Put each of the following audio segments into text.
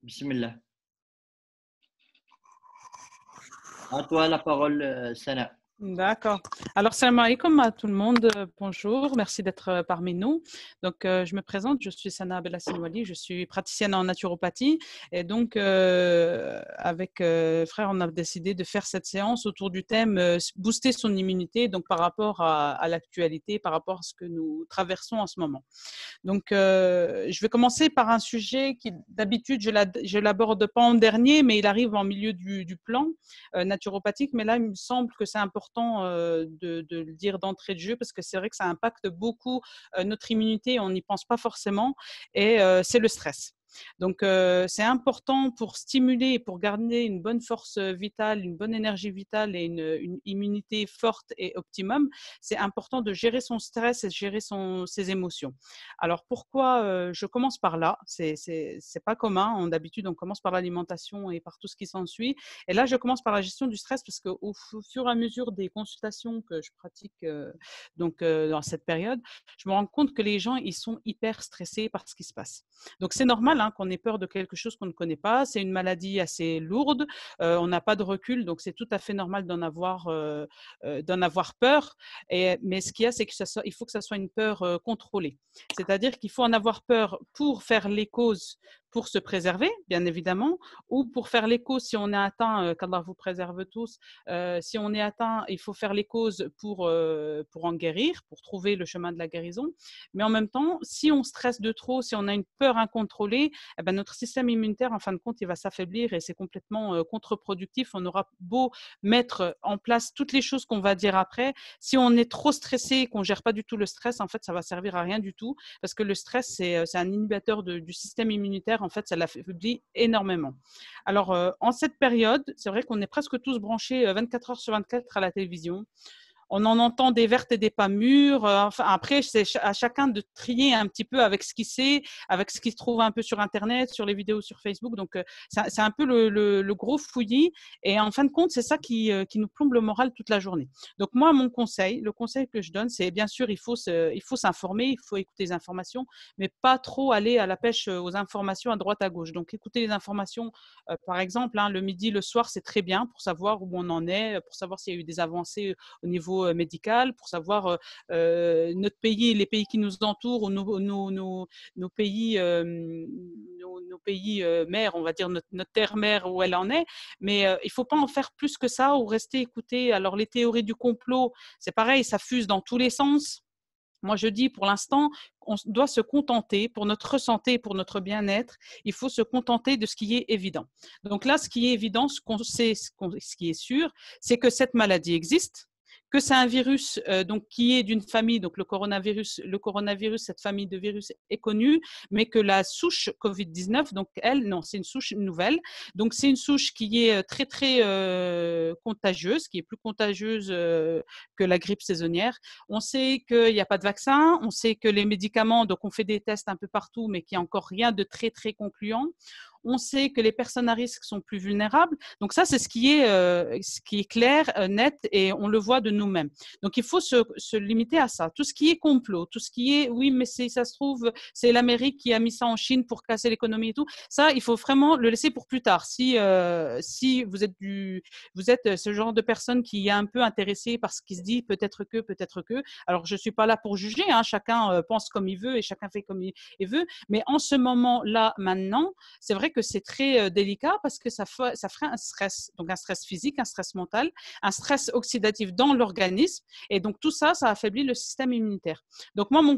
Bismillah. À toi la parole, Sana. D'accord. Alors, salam alaikum à tout le monde. Bonjour, merci d'être parmi nous. Donc, je me présente, je suis Sana Abdelassine-Wali, je suis praticienne en naturopathie. Et donc, avec frère, on a décidé de faire cette séance autour du thème booster son immunité, donc par rapport à l'actualité, par rapport à ce que nous traversons en ce moment. Donc, je vais commencer par un sujet qui, d'habitude, je l'aborde pas en dernier, mais il arrive en milieu du plan naturopathique. Mais là, il me semble que c'est important de le dire d'entrée de jeu parce que c'est vrai que ça impacte beaucoup notre immunité, on n'y pense pas forcément, et c'est le stress. Donc, c'est important pour stimuler et pour garder une bonne force vitale, une bonne énergie vitale et une immunité forte et optimum. C'est important de gérer son stress et de gérer ses émotions. Alors, pourquoi je commence par là? C'est pas commun. D'habitude, on commence par l'alimentation et par tout ce qui s'ensuit. Et là, je commence par la gestion du stress parce qu'au fur et à mesure des consultations que je pratique dans cette période, je me rends compte que les gens, ils sont hyper stressés par ce qui se passe. Donc, c'est normal hein, qu'on ait peur de quelque chose qu'on ne connaît pas. C'est une maladie assez lourde. On n'a pas de recul, donc c'est tout à fait normal d'en avoir peur. Mais ce qu'il y a, c'est qu'il faut que ça soit une peur contrôlée. C'est-à-dire qu'il faut en avoir peur pour faire les causes, pour se préserver, bien évidemment, ou pour faire les causes si on est atteint, qu'Allah vous préserve tous, si on est atteint, il faut faire les causes pour en guérir, pour trouver le chemin de la guérison. Mais en même temps, si on stresse de trop, si on a une peur incontrôlée, eh ben notre système immunitaire, en fin de compte, il va s'affaiblir et c'est complètement contre-productif. On aura beau mettre en place toutes les choses qu'on va dire après, si on est trop stressé et qu'on ne gère pas du tout le stress, en fait, ça va servir à rien du tout parce que le stress, c'est un inhibiteur du système immunitaire. En fait, ça l'affaiblit énormément. Alors, en cette période, c'est vrai qu'on est presque tous branchés 24 heures sur 24 à la télévision. On en entend des vertes et des pas mûres. Enfin, après, c'est à chacun de trier un petit peu avec ce qu'il sait, avec ce qu'il se trouve un peu sur Internet, sur les vidéos sur Facebook. Donc, c'est un peu le gros fouillis. Et en fin de compte, c'est ça qui nous plombe le moral toute la journée. Donc, moi, le conseil que je donne, c'est bien sûr, il faut s'informer, il faut écouter les informations, mais pas trop aller à la pêche aux informations à droite à gauche. Donc, écouter les informations, par exemple, hein, le midi, le soir, c'est très bien pour savoir où on en est, pour savoir s'il y a eu des avancées au niveau médical, pour savoir notre pays, les pays qui nous entourent, ou nos pays, nos pays mères, on va dire notre terre-mère, où elle en est. Mais il ne faut pas en faire plus que ça ou rester écouter. Alors, les théories du complot, c'est pareil, ça fuse dans tous les sens. Moi, je dis pour l'instant, on doit se contenter, pour notre santé, pour notre bien-être, il faut se contenter de ce qui est évident. Donc là, ce qui est évident, ce qu'on sait, ce qui est sûr, c'est que cette maladie existe, que c'est un virus donc qui est d'une famille, donc le coronavirus, cette famille de virus est connue, mais que la souche Covid-19, donc elle, non, c'est une souche nouvelle. Donc c'est une souche qui est très très contagieuse, qui est plus contagieuse que la grippe saisonnière. On sait qu'il n'y a pas de vaccin, on sait que les médicaments, donc on fait des tests un peu partout, mais qu'il n'y a encore rien de très très concluant. On sait que les personnes à risque sont plus vulnérables. Donc ça, c'est ce qui est clair, net, et on le voit de nous-mêmes. Donc il faut se limiter à ça. Tout ce qui est complot, tout ce qui est, oui, mais ça se trouve, c'est l'Amérique qui a mis ça en Chine pour casser l'économie et tout. Ça, il faut vraiment le laisser pour plus tard. Si vous êtes ce genre de personne qui est un peu intéressée par ce qui se dit, peut-être que, peut-être que. Alors, je ne suis pas là pour juger, hein, chacun pense comme il veut et chacun fait comme il veut. Mais en ce moment-là, maintenant, c'est vrai que c'est très délicat parce que ça ferait un stress, donc un stress physique, un stress mental, un stress oxydatif dans l'organisme. Et donc tout ça, ça affaiblit le système immunitaire. Donc moi, mon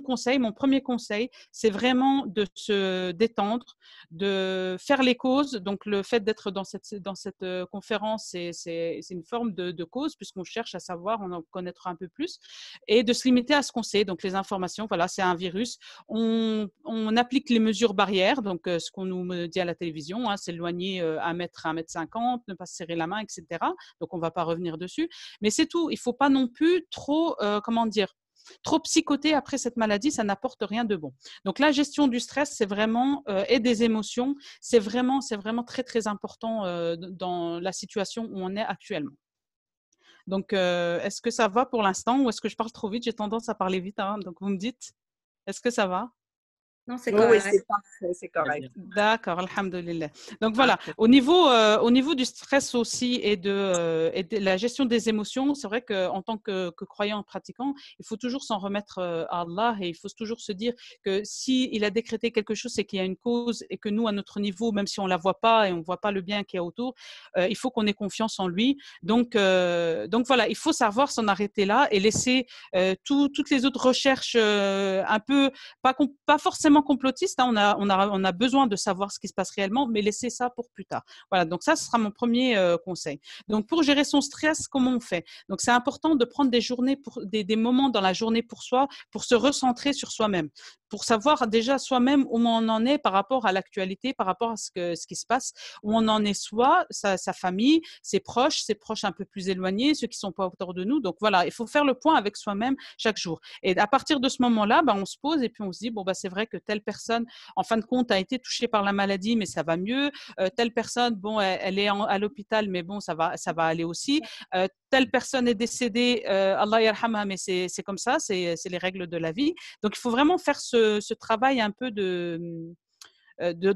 premier conseil, c'est vraiment de se détendre, de faire les causes. Donc le fait d'être dans cette conférence, c'est une forme de cause puisqu'on cherche à savoir, on en connaîtra un peu plus, et de se limiter à ce qu'on sait. Donc les informations, voilà, c'est un virus. On applique les mesures barrières, donc ce qu'on nous dit à la télévision, hein, s'éloigner 1 mètre 50, ne pas se serrer la main, etc. Donc on ne va pas revenir dessus. Mais c'est tout. Il ne faut pas non plus trop, comment dire, trop psychoter après cette maladie, ça n'apporte rien de bon. Donc la gestion du stress, c'est vraiment et des émotions, c'est vraiment très très important dans la situation où on est actuellement. Donc est-ce que ça va pour l'instant ou est-ce que je parle trop vite? J'ai tendance à parler vite, hein, donc vous me dites. Est-ce que ça va? Non, c'est Oui, oui, correct. c'est parfait, c'est Très correct. bien. D'accord, alhamdoulilah. Donc voilà, Parfait. au niveau du stress aussi et de la gestion des émotions, c'est vrai qu'en tant que croyant pratiquant, il faut toujours s'en remettre à Allah et il faut toujours se dire que si il a décrété quelque chose, c'est qu'il y a une cause et que nous, à notre niveau, même si on la voit pas et on voit pas le bien qu'il y a autour, il faut qu'on ait confiance en lui. Donc voilà, il faut savoir s'en arrêter là et laisser toutes les autres recherches un peu pas forcément complotistes, hein, on a besoin de savoir ce qui se passe réellement, mais laissez ça pour plus tard. Voilà, donc ça, ce sera mon premier conseil. Donc pour gérer son stress, comment on fait? Donc c'est important de prendre des journées des moments dans la journée pour soi, pour se recentrer sur soi-même, pour savoir déjà soi-même où on en est par rapport à l'actualité, par rapport à ce qui se passe, où on en est soi, sa famille, ses proches un peu plus éloignés, ceux qui sont pas autour de nous. Donc voilà, il faut faire le point avec soi-même chaque jour. Et à partir de ce moment-là, on se pose et puis on se dit, bon, c'est vrai que telle personne, en fin de compte, a été touchée par la maladie, mais ça va mieux. Telle personne, bon, elle est à l'hôpital, mais bon, ça va aller aussi. Telle personne est décédée, Allah yarhamha, mais c'est comme ça, c'est les règles de la vie. Donc, il faut vraiment faire ce travail un peu de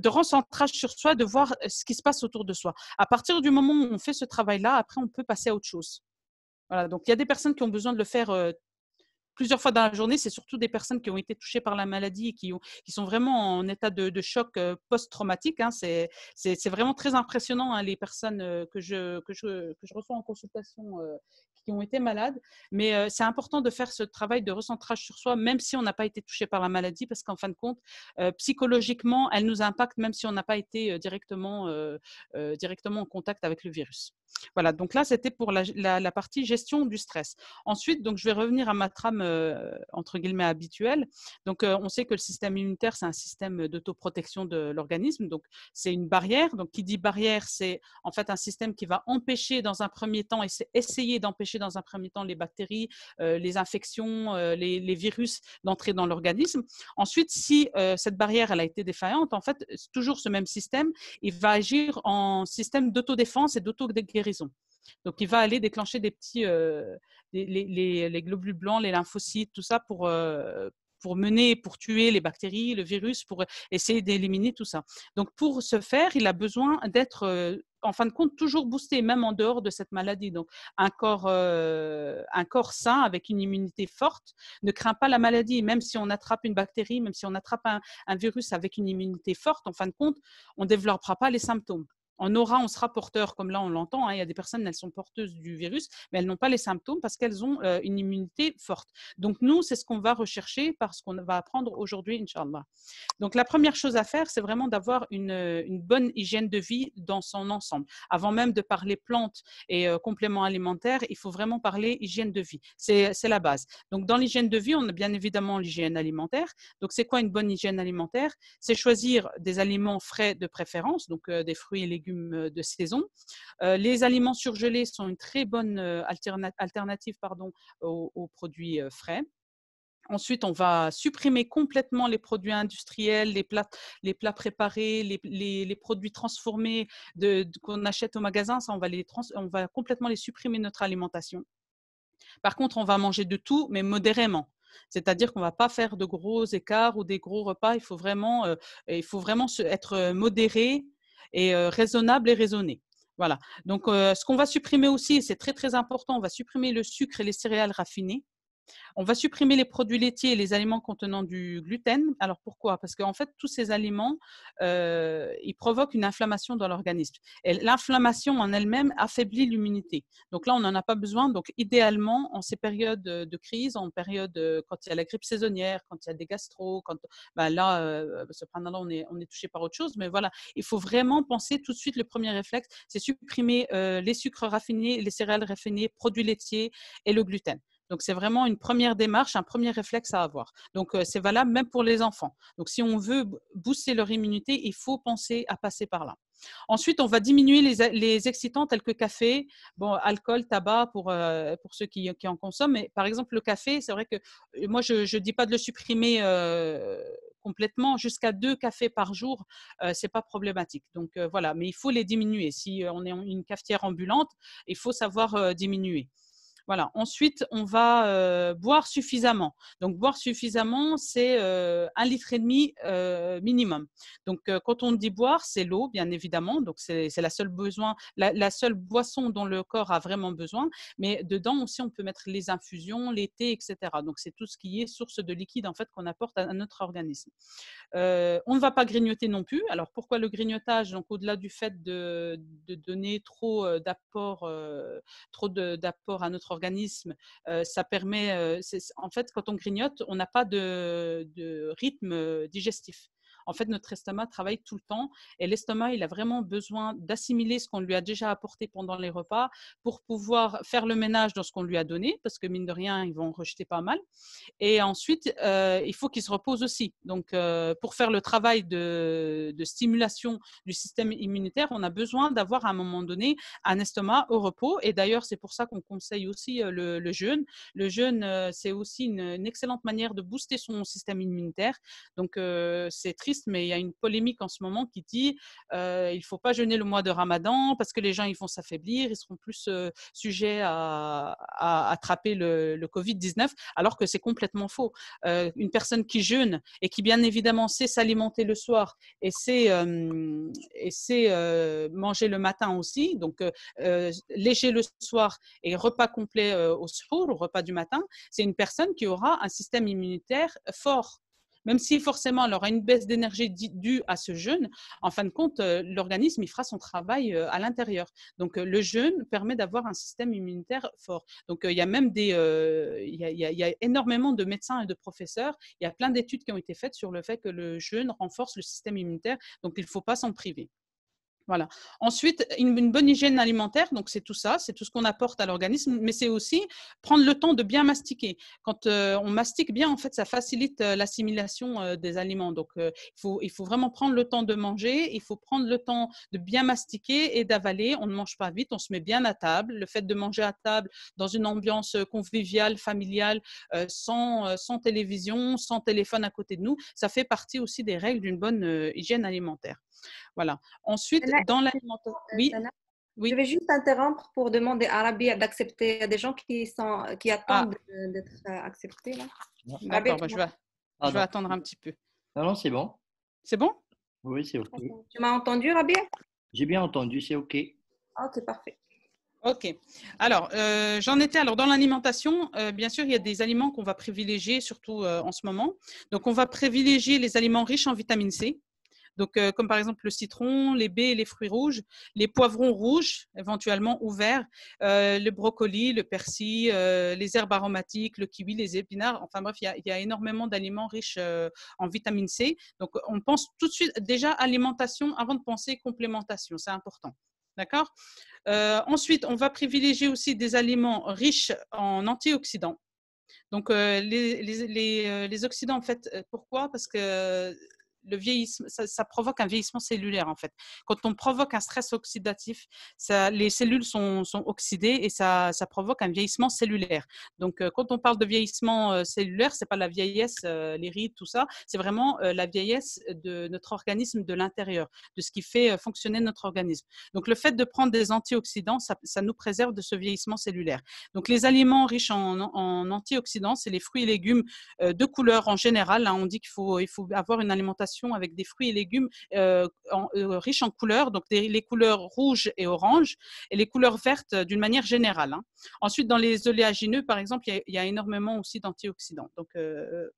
recentrage sur soi, de voir ce qui se passe autour de soi. À partir du moment où on fait ce travail-là, après, on peut passer à autre chose. Voilà, donc il y a des personnes qui ont besoin de le faire plusieurs fois dans la journée. C'est surtout des personnes qui ont été touchées par la maladie et qui sont vraiment en état de choc post-traumatique. Hein. C'est vraiment très impressionnant, hein, les personnes que je reçois en consultation qui ont été malades. Mais c'est important de faire ce travail de recentrage sur soi, même si on n'a pas été touché par la maladie, parce qu'en fin de compte, psychologiquement, elle nous impacte même si on n'a pas été directement en contact avec le virus. Voilà, donc là, c'était pour la partie gestion du stress. Ensuite, donc, je vais revenir à ma trame entre guillemets habituelle. Donc, on sait que le système immunitaire, c'est un système d'autoprotection de l'organisme. Donc, c'est une barrière. Donc, qui dit barrière, c'est en fait un système qui va empêcher dans un premier temps, essayer d'empêcher dans un premier temps les bactéries, les infections, les virus d'entrer dans l'organisme. Ensuite, si cette barrière elle a été défaillante, en fait, toujours ce même système, il va agir en système d'autodéfense et d'auto-guérison. Donc, il va aller déclencher des petits, les globules blancs, les lymphocytes, tout ça pour tuer les bactéries, le virus, pour essayer d'éliminer tout ça. Donc, pour ce faire, il a besoin d'être, en fin de compte, toujours boosté, même en dehors de cette maladie. Donc, un corps sain avec une immunité forte ne craint pas la maladie. Même si on attrape une bactérie, même si on attrape un virus avec une immunité forte, en fin de compte, on ne développera pas les symptômes. En aura, on sera porteur, comme là on l'entend. Hein, il y a des personnes, elles sont porteuses du virus, mais elles n'ont pas les symptômes parce qu'elles ont une immunité forte. Donc nous, c'est ce qu'on va rechercher parce qu'on va apprendre aujourd'hui, Inch'Allah. Donc la première chose à faire, c'est vraiment d'avoir une bonne hygiène de vie dans son ensemble. Avant même de parler plantes et compléments alimentaires, il faut vraiment parler hygiène de vie. C'est la base. Donc dans l'hygiène de vie, on a bien évidemment l'hygiène alimentaire. Donc c'est quoi une bonne hygiène alimentaire? C'est choisir des aliments frais de préférence, donc des fruits et légumes de saison. Les aliments surgelés sont une très bonne alternative aux produits frais. Ensuite, on va supprimer complètement les produits industriels, les plats préparés, les produits transformés qu'on achète au magasin. Ça, on va complètement les supprimer de notre alimentation. Par contre, on va manger de tout, mais modérément. C'est-à-dire qu'on ne va pas faire de gros écarts ou des gros repas. Il faut vraiment être modéré et raisonnable et raisonné. Voilà. Donc, ce qu'on va supprimer aussi, c'est très, très important, on va supprimer le sucre et les céréales raffinées. On va supprimer les produits laitiers et les aliments contenant du gluten. Alors pourquoi? Parce qu'en fait, tous ces aliments, ils provoquent une inflammation dans l'organisme. Et l'inflammation en elle-même affaiblit l'immunité. Donc là, on n'en a pas besoin. Donc idéalement, en ces périodes de crise, en période quand il y a la grippe saisonnière, quand il y a des gastro, cependant là, on est touché par autre chose. Mais voilà, il faut vraiment penser tout de suite, le premier réflexe, c'est supprimer les sucres raffinés, les céréales raffinées, produits laitiers et le gluten. Donc, c'est vraiment une première démarche, un premier réflexe à avoir. Donc, c'est valable même pour les enfants. Donc, si on veut booster leur immunité, il faut penser à passer par là. Ensuite, on va diminuer les excitants tels que café, alcool, tabac pour ceux qui en consomment. Mais par exemple, le café, c'est vrai que moi, je ne dis pas de le supprimer complètement. Jusqu'à 2 cafés par jour, c'est pas problématique. Donc, voilà. Mais il faut les diminuer. Si on est une cafetière ambulante, il faut savoir diminuer. Voilà. Ensuite, on va boire suffisamment. Donc, boire suffisamment, c'est 1,5 litre minimum. Donc, quand on dit boire, c'est l'eau, bien évidemment. Donc, c'est la seule boisson dont le corps a vraiment besoin. Mais dedans aussi, on peut mettre les infusions, les thés, etc. Donc, c'est tout ce qui est source de liquide en fait qu'on apporte à notre organisme. On ne va pas grignoter non plus. Alors, pourquoi le grignotage? Donc, au-delà du fait de donner trop d'apport à notre organisme, ça permet, en fait, quand on grignote, on n'a pas de rythme digestif. En fait, notre estomac travaille tout le temps et l'estomac, il a vraiment besoin d'assimiler ce qu'on lui a déjà apporté pendant les repas pour pouvoir faire le ménage dans ce qu'on lui a donné, parce que mine de rien, ils vont rejeter pas mal. Et ensuite, il faut qu'il se repose aussi. Donc, pour faire le travail de stimulation du système immunitaire, on a besoin d'avoir à un moment donné un estomac au repos. Et d'ailleurs, c'est pour ça qu'on conseille aussi le jeûne. Le jeûne, c'est aussi une excellente manière de booster son système immunitaire. Donc, c'est triste, mais il y a une polémique en ce moment qui dit il ne faut pas jeûner le mois de Ramadan parce que les gens ils vont s'affaiblir, ils seront plus sujets à attraper le Covid-19, alors que c'est complètement faux. Une personne qui jeûne et qui, bien évidemment, sait s'alimenter le soir et sait manger le matin aussi, donc léger le soir et repas complet au suhour, au repas du matin, c'est une personne qui aura un système immunitaire fort. Même si forcément elle aura une baisse d'énergie due à ce jeûne, en fin de compte, l'organisme il fera son travail à l'intérieur. Donc le jeûne permet d'avoir un système immunitaire fort. Donc il y a même il y a énormément de médecins et de professeurs. Il y a plein d'études qui ont été faites sur le fait que le jeûne renforce le système immunitaire. Donc il ne faut pas s'en priver. Voilà. Ensuite, une bonne hygiène alimentaire, donc c'est tout ça, c'est tout ce qu'on apporte à l'organisme, mais c'est aussi prendre le temps de bien mastiquer. Quand on mastique bien, en fait, ça facilite l'assimilation des aliments. Donc, il faut vraiment prendre le temps de manger, il faut prendre le temps de bien mastiquer et d'avaler. On ne mange pas vite, on se met bien à table. Le fait de manger à table dans une ambiance conviviale, familiale, sans télévision, sans téléphone à côté de nous, ça fait partie aussi des règles d'une bonne hygiène alimentaire. Voilà. Ensuite, Sana, dans l'alimentation, oui, Sana, je oui. vais juste interrompre pour demander à Rabia d'accepter. Il y a des gens qui Ah, attendent d'être acceptés là. Non. Rabia, d'accord, Ah je vais non, attendre un petit peu. non, non, c'est bon. C'est bon? Oui, c'est OK. tu m'as entendu, Rabia? J'ai bien entendu, c'est OK. Ok, parfait. Ok. Alors, j'en étais. Alors, dans l'alimentation, bien sûr, il y a des aliments qu'on va privilégier, surtout en ce moment. Donc, on va privilégier les aliments riches en vitamine C. Donc, comme par exemple le citron, les baies et les fruits rouges, les poivrons rouges, éventuellement ou verts, le brocoli, le persil, les herbes aromatiques, le kiwi, les épinards. Enfin bref, il y a énormément d'aliments riches en vitamine C. Donc, on pense tout de suite déjà alimentation avant de penser complémentation. C'est important. D'accord. Ensuite, on va privilégier aussi des aliments riches en antioxydants. Donc, les oxydants, en fait, pourquoi? Parce que le vieillissement, ça provoque un vieillissement cellulaire, en fait. Quand on provoque un stress oxydatif, les cellules sont oxydées et ça provoque un vieillissement cellulaire. Donc, quand on parle de vieillissement cellulaire, ce n'est pas la vieillesse, les rides, tout ça, c'est vraiment la vieillesse de notre organisme de l'intérieur, de ce qui fait fonctionner notre organisme. Donc, le fait de prendre des antioxydants, ça nous préserve de ce vieillissement cellulaire. Donc, les aliments riches en antioxydants, c'est les fruits et légumes de couleur en général. Hein, on dit qu'il faut avoir une alimentation avec des fruits et légumes riches en couleurs, donc les couleurs rouges et oranges, et les couleurs vertes d'une manière générale. Hein. Ensuite, dans les oléagineux, par exemple, il y a énormément aussi d'antioxydants. Donc,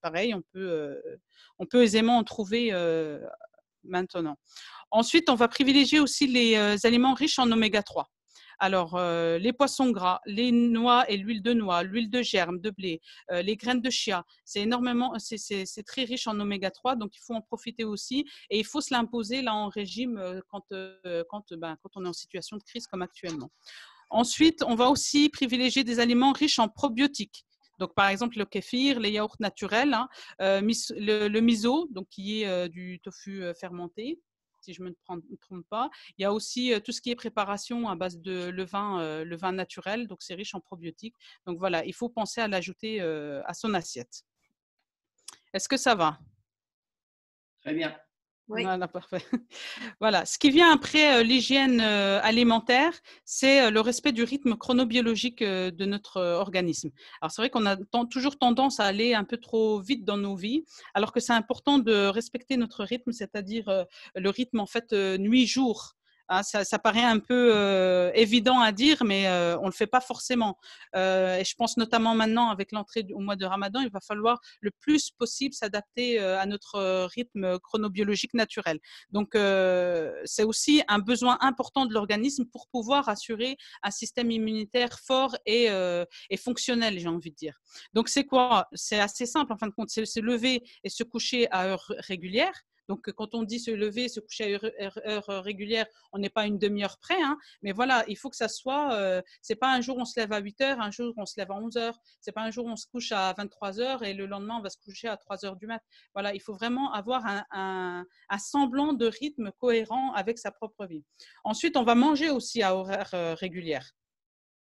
pareil, on peut aisément en trouver maintenant. Ensuite, on va privilégier aussi les aliments riches en oméga 3. Alors, les poissons gras, les noix et l'huile de noix, l'huile de germe, de blé, les graines de chia, c'est très riche en oméga 3, donc il faut en profiter aussi. Et il faut se l'imposer là en régime quand on est en situation de crise comme actuellement. Ensuite, on va aussi privilégier des aliments riches en probiotiques. Donc, par exemple, le kéfir, les yaourts naturels, hein, le miso, donc qui est du tofu fermenté, si je ne me trompe pas. Il y a aussi tout ce qui est préparation à base de levain naturel, donc c'est riche en probiotiques. Donc voilà, il faut penser à l'ajouter à son assiette. Est-ce que ça va? Très bien. Oui. Voilà, parfait. Voilà. Ce qui vient après l'hygiène alimentaire, c'est le respect du rythme chronobiologique de notre organisme. Alors, c'est vrai qu'on a toujours tendance à aller un peu trop vite dans nos vies, alors que c'est important de respecter notre rythme, c'est-à-dire le rythme en fait nuit-jour. Hein, ça paraît un peu évident à dire, mais on ne le fait pas forcément. Et je pense notamment maintenant avec l'entrée au mois de Ramadan, il va falloir le plus possible s'adapter à notre rythme chronobiologique naturel. Donc, c'est aussi un besoin important de l'organisme pour pouvoir assurer un système immunitaire fort et fonctionnel, j'ai envie de dire. Donc, c'est quoi? C'est assez simple en fin de compte, c'est se lever et se coucher à heure régulière. Donc, quand on dit se lever, se coucher à heure régulière, on n'est pas une demi-heure près, hein, mais voilà, il faut que ça soit, c'est pas un jour on se lève à 8 heures, un jour on se lève à 11 heures, c'est pas un jour on se couche à 23 heures et le lendemain on va se coucher à 3 heures du mat. Voilà, il faut vraiment avoir un semblant de rythme cohérent avec sa propre vie. Ensuite, on va manger aussi à horaire régulière.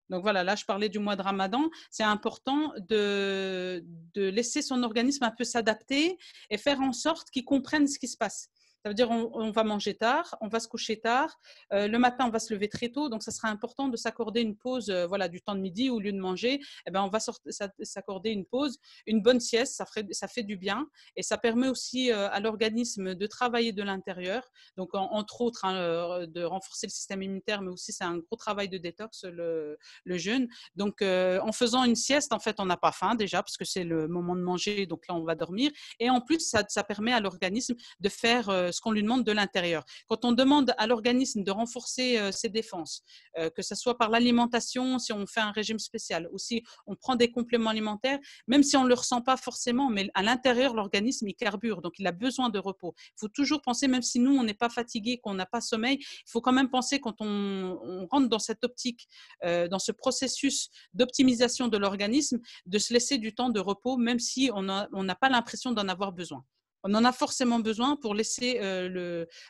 Donc voilà, là je parlais du mois de Ramadan, c'est important de laisser son organisme un peu s'adapter et faire en sorte qu'il comprenne ce qui se passe. Ça veut dire on va manger tard, on va se coucher tard, le matin on va se lever très tôt, donc ça sera important de s'accorder une pause, voilà, du temps de midi au lieu de manger, eh ben, on va s'accorder une pause, une bonne sieste, ça fait du bien et ça permet aussi à l'organisme de travailler de l'intérieur, donc entre autres hein, de renforcer le système immunitaire, mais aussi c'est un gros travail de détox, le jeûne. Donc, en faisant une sieste, en fait, on n'a pas faim déjà, parce que c'est le moment de manger, donc là, on va dormir. Et en plus, ça permet à l'organisme de faire ce qu'on lui demande de l'intérieur. Quand on demande à l'organisme de renforcer ses défenses, que ce soit par l'alimentation, si on fait un régime spécial, ou si on prend des compléments alimentaires, même si on ne le ressent pas forcément, mais à l'intérieur, l'organisme, il carbure, donc il a besoin de repos. Il faut toujours penser, même si nous, on n'est pas fatigué, qu'on n'a pas sommeil, il faut quand même penser quand on rentre dans cette optique, dans ce processus d'optimisation de l'organisme, de se laisser du temps de repos, même si on n'a pas l'impression d'en avoir besoin. On en a forcément besoin pour laisser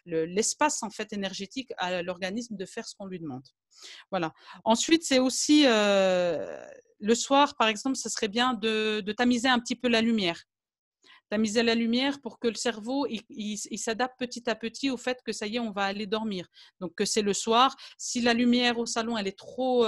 l'espace en fait énergétique à l'organisme de faire ce qu'on lui demande. Voilà. Ensuite, c'est aussi le soir, par exemple, ce serait bien de tamiser un petit peu la lumière. Tamiser la lumière pour que le cerveau il s'adapte petit à petit au fait que ça y est, on va aller dormir. Donc que c'est le soir. Si la lumière au salon elle est trop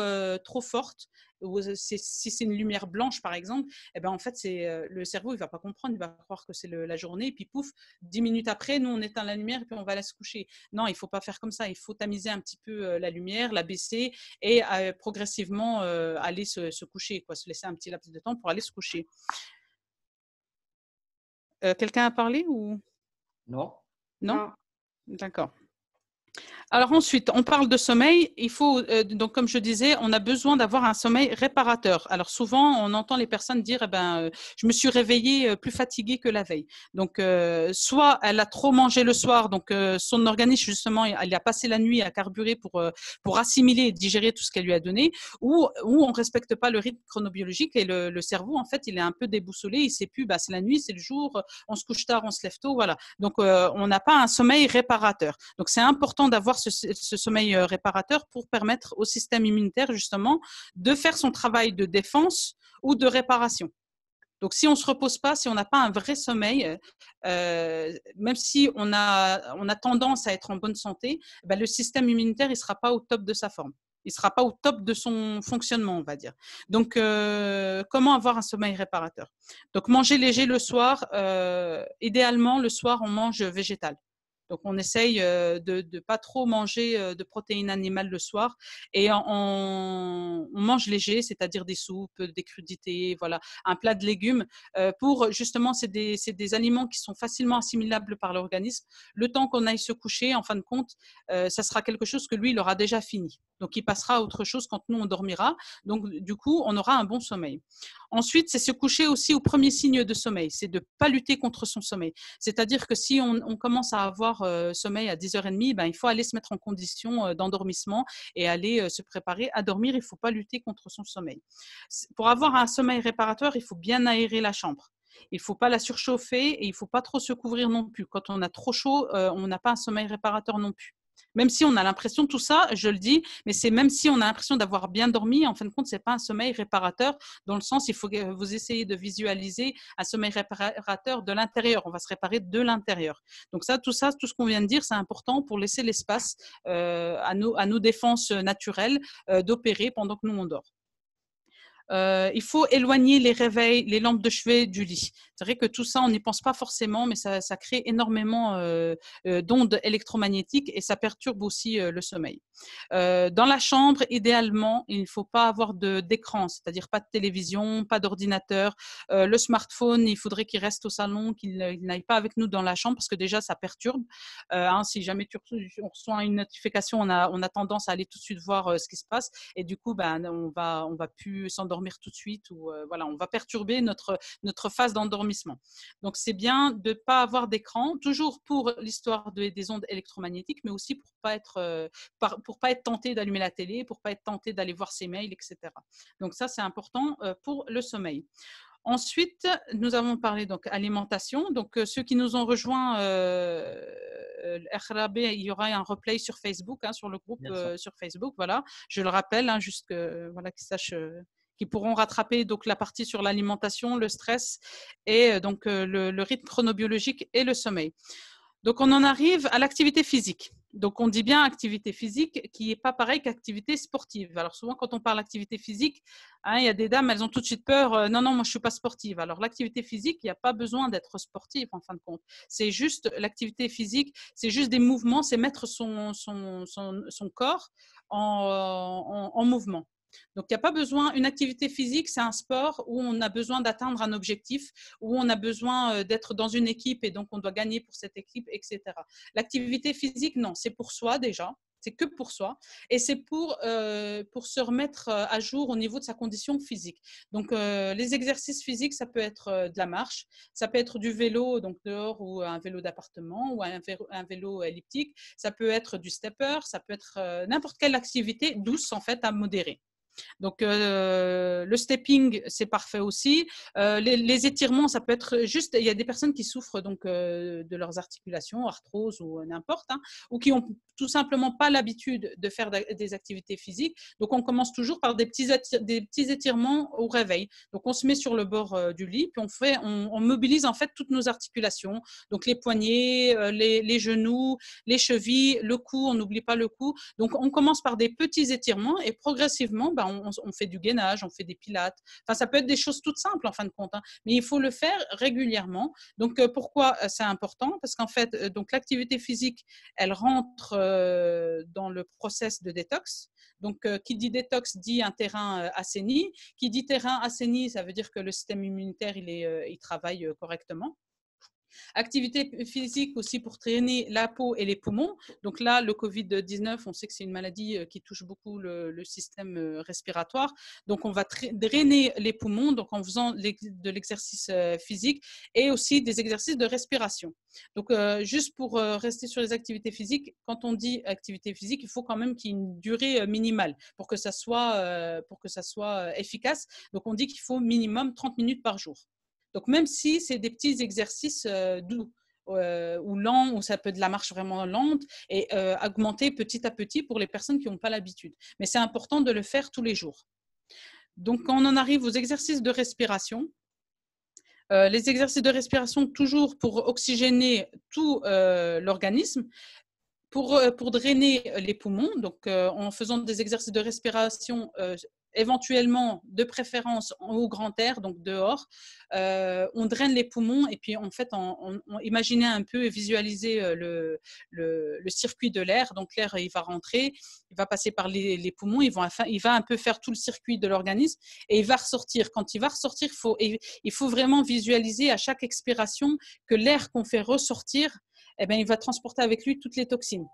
forte, ou si c'est une lumière blanche par exemple, eh ben en fait le cerveau il va pas comprendre, il va croire que c'est la journée et puis pouf, 10 minutes après, nous on éteint la lumière et puis on va aller se coucher. Non, il faut pas faire comme ça. Il faut tamiser un petit peu la lumière, la baisser et progressivement aller se coucher, quoi, se laisser un petit laps de temps pour aller se coucher. Quelqu'un a parlé ou Non? non? Non. D'accord. Alors ensuite, on parle de sommeil. Il faut, donc comme je disais, on a besoin d'avoir un sommeil réparateur. Alors souvent, on entend les personnes dire, je me suis réveillée plus fatiguée que la veille. Donc, soit elle a trop mangé le soir, donc son organisme justement, elle a passé la nuit à carburer pour assimiler et digérer tout ce qu'elle lui a donné, ou on respecte pas le rythme chronobiologique et le cerveau, en fait, il est un peu déboussolé. Il sait plus, c'est la nuit, c'est le jour, on se couche tard, on se lève tôt, voilà. Donc, on n'a pas un sommeil réparateur. Donc, c'est important d'avoir ce sommeil réparateur pour permettre au système immunitaire justement de faire son travail de défense ou de réparation. Donc, si on ne se repose pas, si on n'a pas un vrai sommeil, même si on a tendance à être en bonne santé, le système immunitaire il sera pas au top de sa forme. Il ne sera pas au top de son fonctionnement, on va dire. Donc, comment avoir un sommeil réparateur? Donc, manger léger le soir. Idéalement, le soir, on mange végétal. Donc, on essaye de ne pas trop manger de protéines animales le soir et on mange léger, c'est-à-dire des soupes, des crudités, voilà, un plat de légumes pour justement, c'est des aliments qui sont facilement assimilables par l'organisme. Le temps qu'on aille se coucher, en fin de compte, ça sera quelque chose que lui, il aura déjà fini. Donc, il passera à autre chose quand nous, on dormira. Donc, du coup, on aura un bon sommeil. Ensuite, c'est se coucher aussi au premier signe de sommeil. C'est de ne pas lutter contre son sommeil. C'est-à-dire que si on commence à avoir sommeil à 10h30, il faut aller se mettre en condition d'endormissement et aller se préparer à dormir. Il ne faut pas lutter contre son sommeil. Pour avoir un sommeil réparateur, il faut bien aérer la chambre. Il ne faut pas la surchauffer et il ne faut pas trop se couvrir non plus. Quand on a trop chaud, on n'a pas un sommeil réparateur non plus. Même si on a l'impression, tout ça, je le dis, mais c'est même si on a l'impression d'avoir bien dormi, en fin de compte, ce n'est pas un sommeil réparateur, dans le sens, il faut que vous essayez de visualiser un sommeil réparateur de l'intérieur. On va se réparer de l'intérieur. Donc ça, tout ce qu'on vient de dire, c'est important pour laisser l'espace à nos défenses naturelles d'opérer pendant que nous, on dort. Il faut éloigner les réveils, les lampes de chevet du lit. C'est vrai que tout ça, on n'y pense pas forcément, mais ça crée énormément d'ondes électromagnétiques et ça perturbe aussi le sommeil. Dans la chambre, idéalement, il ne faut pas avoir d'écran, c'est-à-dire pas de télévision, pas d'ordinateur. Le smartphone, il faudrait qu'il reste au salon, qu'il n'aille pas avec nous dans la chambre parce que déjà, ça perturbe. Si jamais on reçoit une notification, on a tendance à aller tout de suite voir ce qui se passe et du coup, on va plus s'endormir tout de suite ou voilà, on va perturber notre phase d'endormissement. Donc, c'est bien de ne pas avoir d'écran, toujours pour l'histoire des ondes électromagnétiques, mais aussi pour pas être tenté d'allumer la télé, pour pas être tenté d'aller voir ses mails, etc. Donc, ça, c'est important pour le sommeil. Ensuite, nous avons parlé donc alimentation. Donc, ceux qui nous ont rejoints, RRAB, il y aura un replay sur Facebook, sur le groupe sur Facebook. Voilà, je le rappelle, juste que voilà, qu'ils sachent. Qui pourront rattraper donc la partie sur l'alimentation, le stress et donc le rythme chronobiologique et le sommeil. Donc on en arrive à l'activité physique. Donc on dit bien activité physique qui n'est pas pareil qu'activité sportive. Alors souvent quand on parle d'activité physique, il y a des dames, elles ont tout de suite peur. Non, moi je suis pas sportive. Alors l'activité physique, il n'y a pas besoin d'être sportive en fin de compte. C'est juste l'activité physique, c'est juste des mouvements, c'est mettre son corps en mouvement. Donc, il n'y a pas besoin, une activité physique, c'est un sport où on a besoin d'atteindre un objectif, où on a besoin d'être dans une équipe et donc on doit gagner pour cette équipe, etc. L'activité physique, non, c'est pour soi déjà. C'est que pour soi et c'est pour se remettre à jour au niveau de sa condition physique. Donc, les exercices physiques, ça peut être de la marche, ça peut être du vélo, donc dehors ou un vélo d'appartement ou un vélo elliptique, ça peut être du stepper, ça peut être n'importe quelle activité douce en fait à modérer. Donc, le stepping, c'est parfait aussi. Les étirements, ça peut être juste, il y a des personnes qui souffrent donc, de leurs articulations, arthrose ou n'importe, ou qui n'ont tout simplement pas l'habitude de faire des activités physiques. Donc, on commence toujours par des petits étirements au réveil. Donc, on se met sur le bord du lit, puis on mobilise en fait toutes nos articulations. Donc, les poignets, les genoux, les chevilles, le cou, on n'oublie pas le cou. Donc, on commence par des petits étirements et progressivement, on fait du gainage, on fait des pilates. Enfin, ça peut être des choses toutes simples en fin de compte, mais il faut le faire régulièrement. Donc, pourquoi c'est important? Parce qu'en fait, donc l'activité physique, elle rentre dans le process de détox. Donc, qui dit détox dit un terrain assaini. Qui dit terrain assaini, ça veut dire que le système immunitaire, il travaille correctement. Activité physique aussi pour traîner la peau et les poumons. Donc là, le Covid-19, on sait que c'est une maladie qui touche beaucoup le système respiratoire. Donc, on va drainer les poumons donc en faisant de l'exercice physique et aussi des exercices de respiration. Donc, juste pour rester sur les activités physiques, quand on dit activité physique, il faut quand même qu'il y ait une durée minimale pour que ça soit efficace. Donc, on dit qu'il faut minimum 30 minutes par jour. Donc, même si c'est des petits exercices doux ou lents, ou ça peut être de la marche vraiment lente et augmenter petit à petit pour les personnes qui n'ont pas l'habitude. Mais c'est important de le faire tous les jours. Donc, quand on en arrive aux exercices de respiration, les exercices de respiration, toujours pour oxygéner tout l'organisme, pour drainer les poumons, donc en faisant des exercices de respiration éventuellement de préférence au grand air, donc dehors, on draine les poumons et puis en fait, on imaginez un peu et visualisez le circuit de l'air. Donc l'air, il va rentrer, il va passer par les poumons, il va un peu faire tout le circuit de l'organisme et il va ressortir. Quand il va ressortir, il faut vraiment visualiser à chaque expiration que l'air qu'on fait ressortir, il va transporter avec lui toutes les toxines.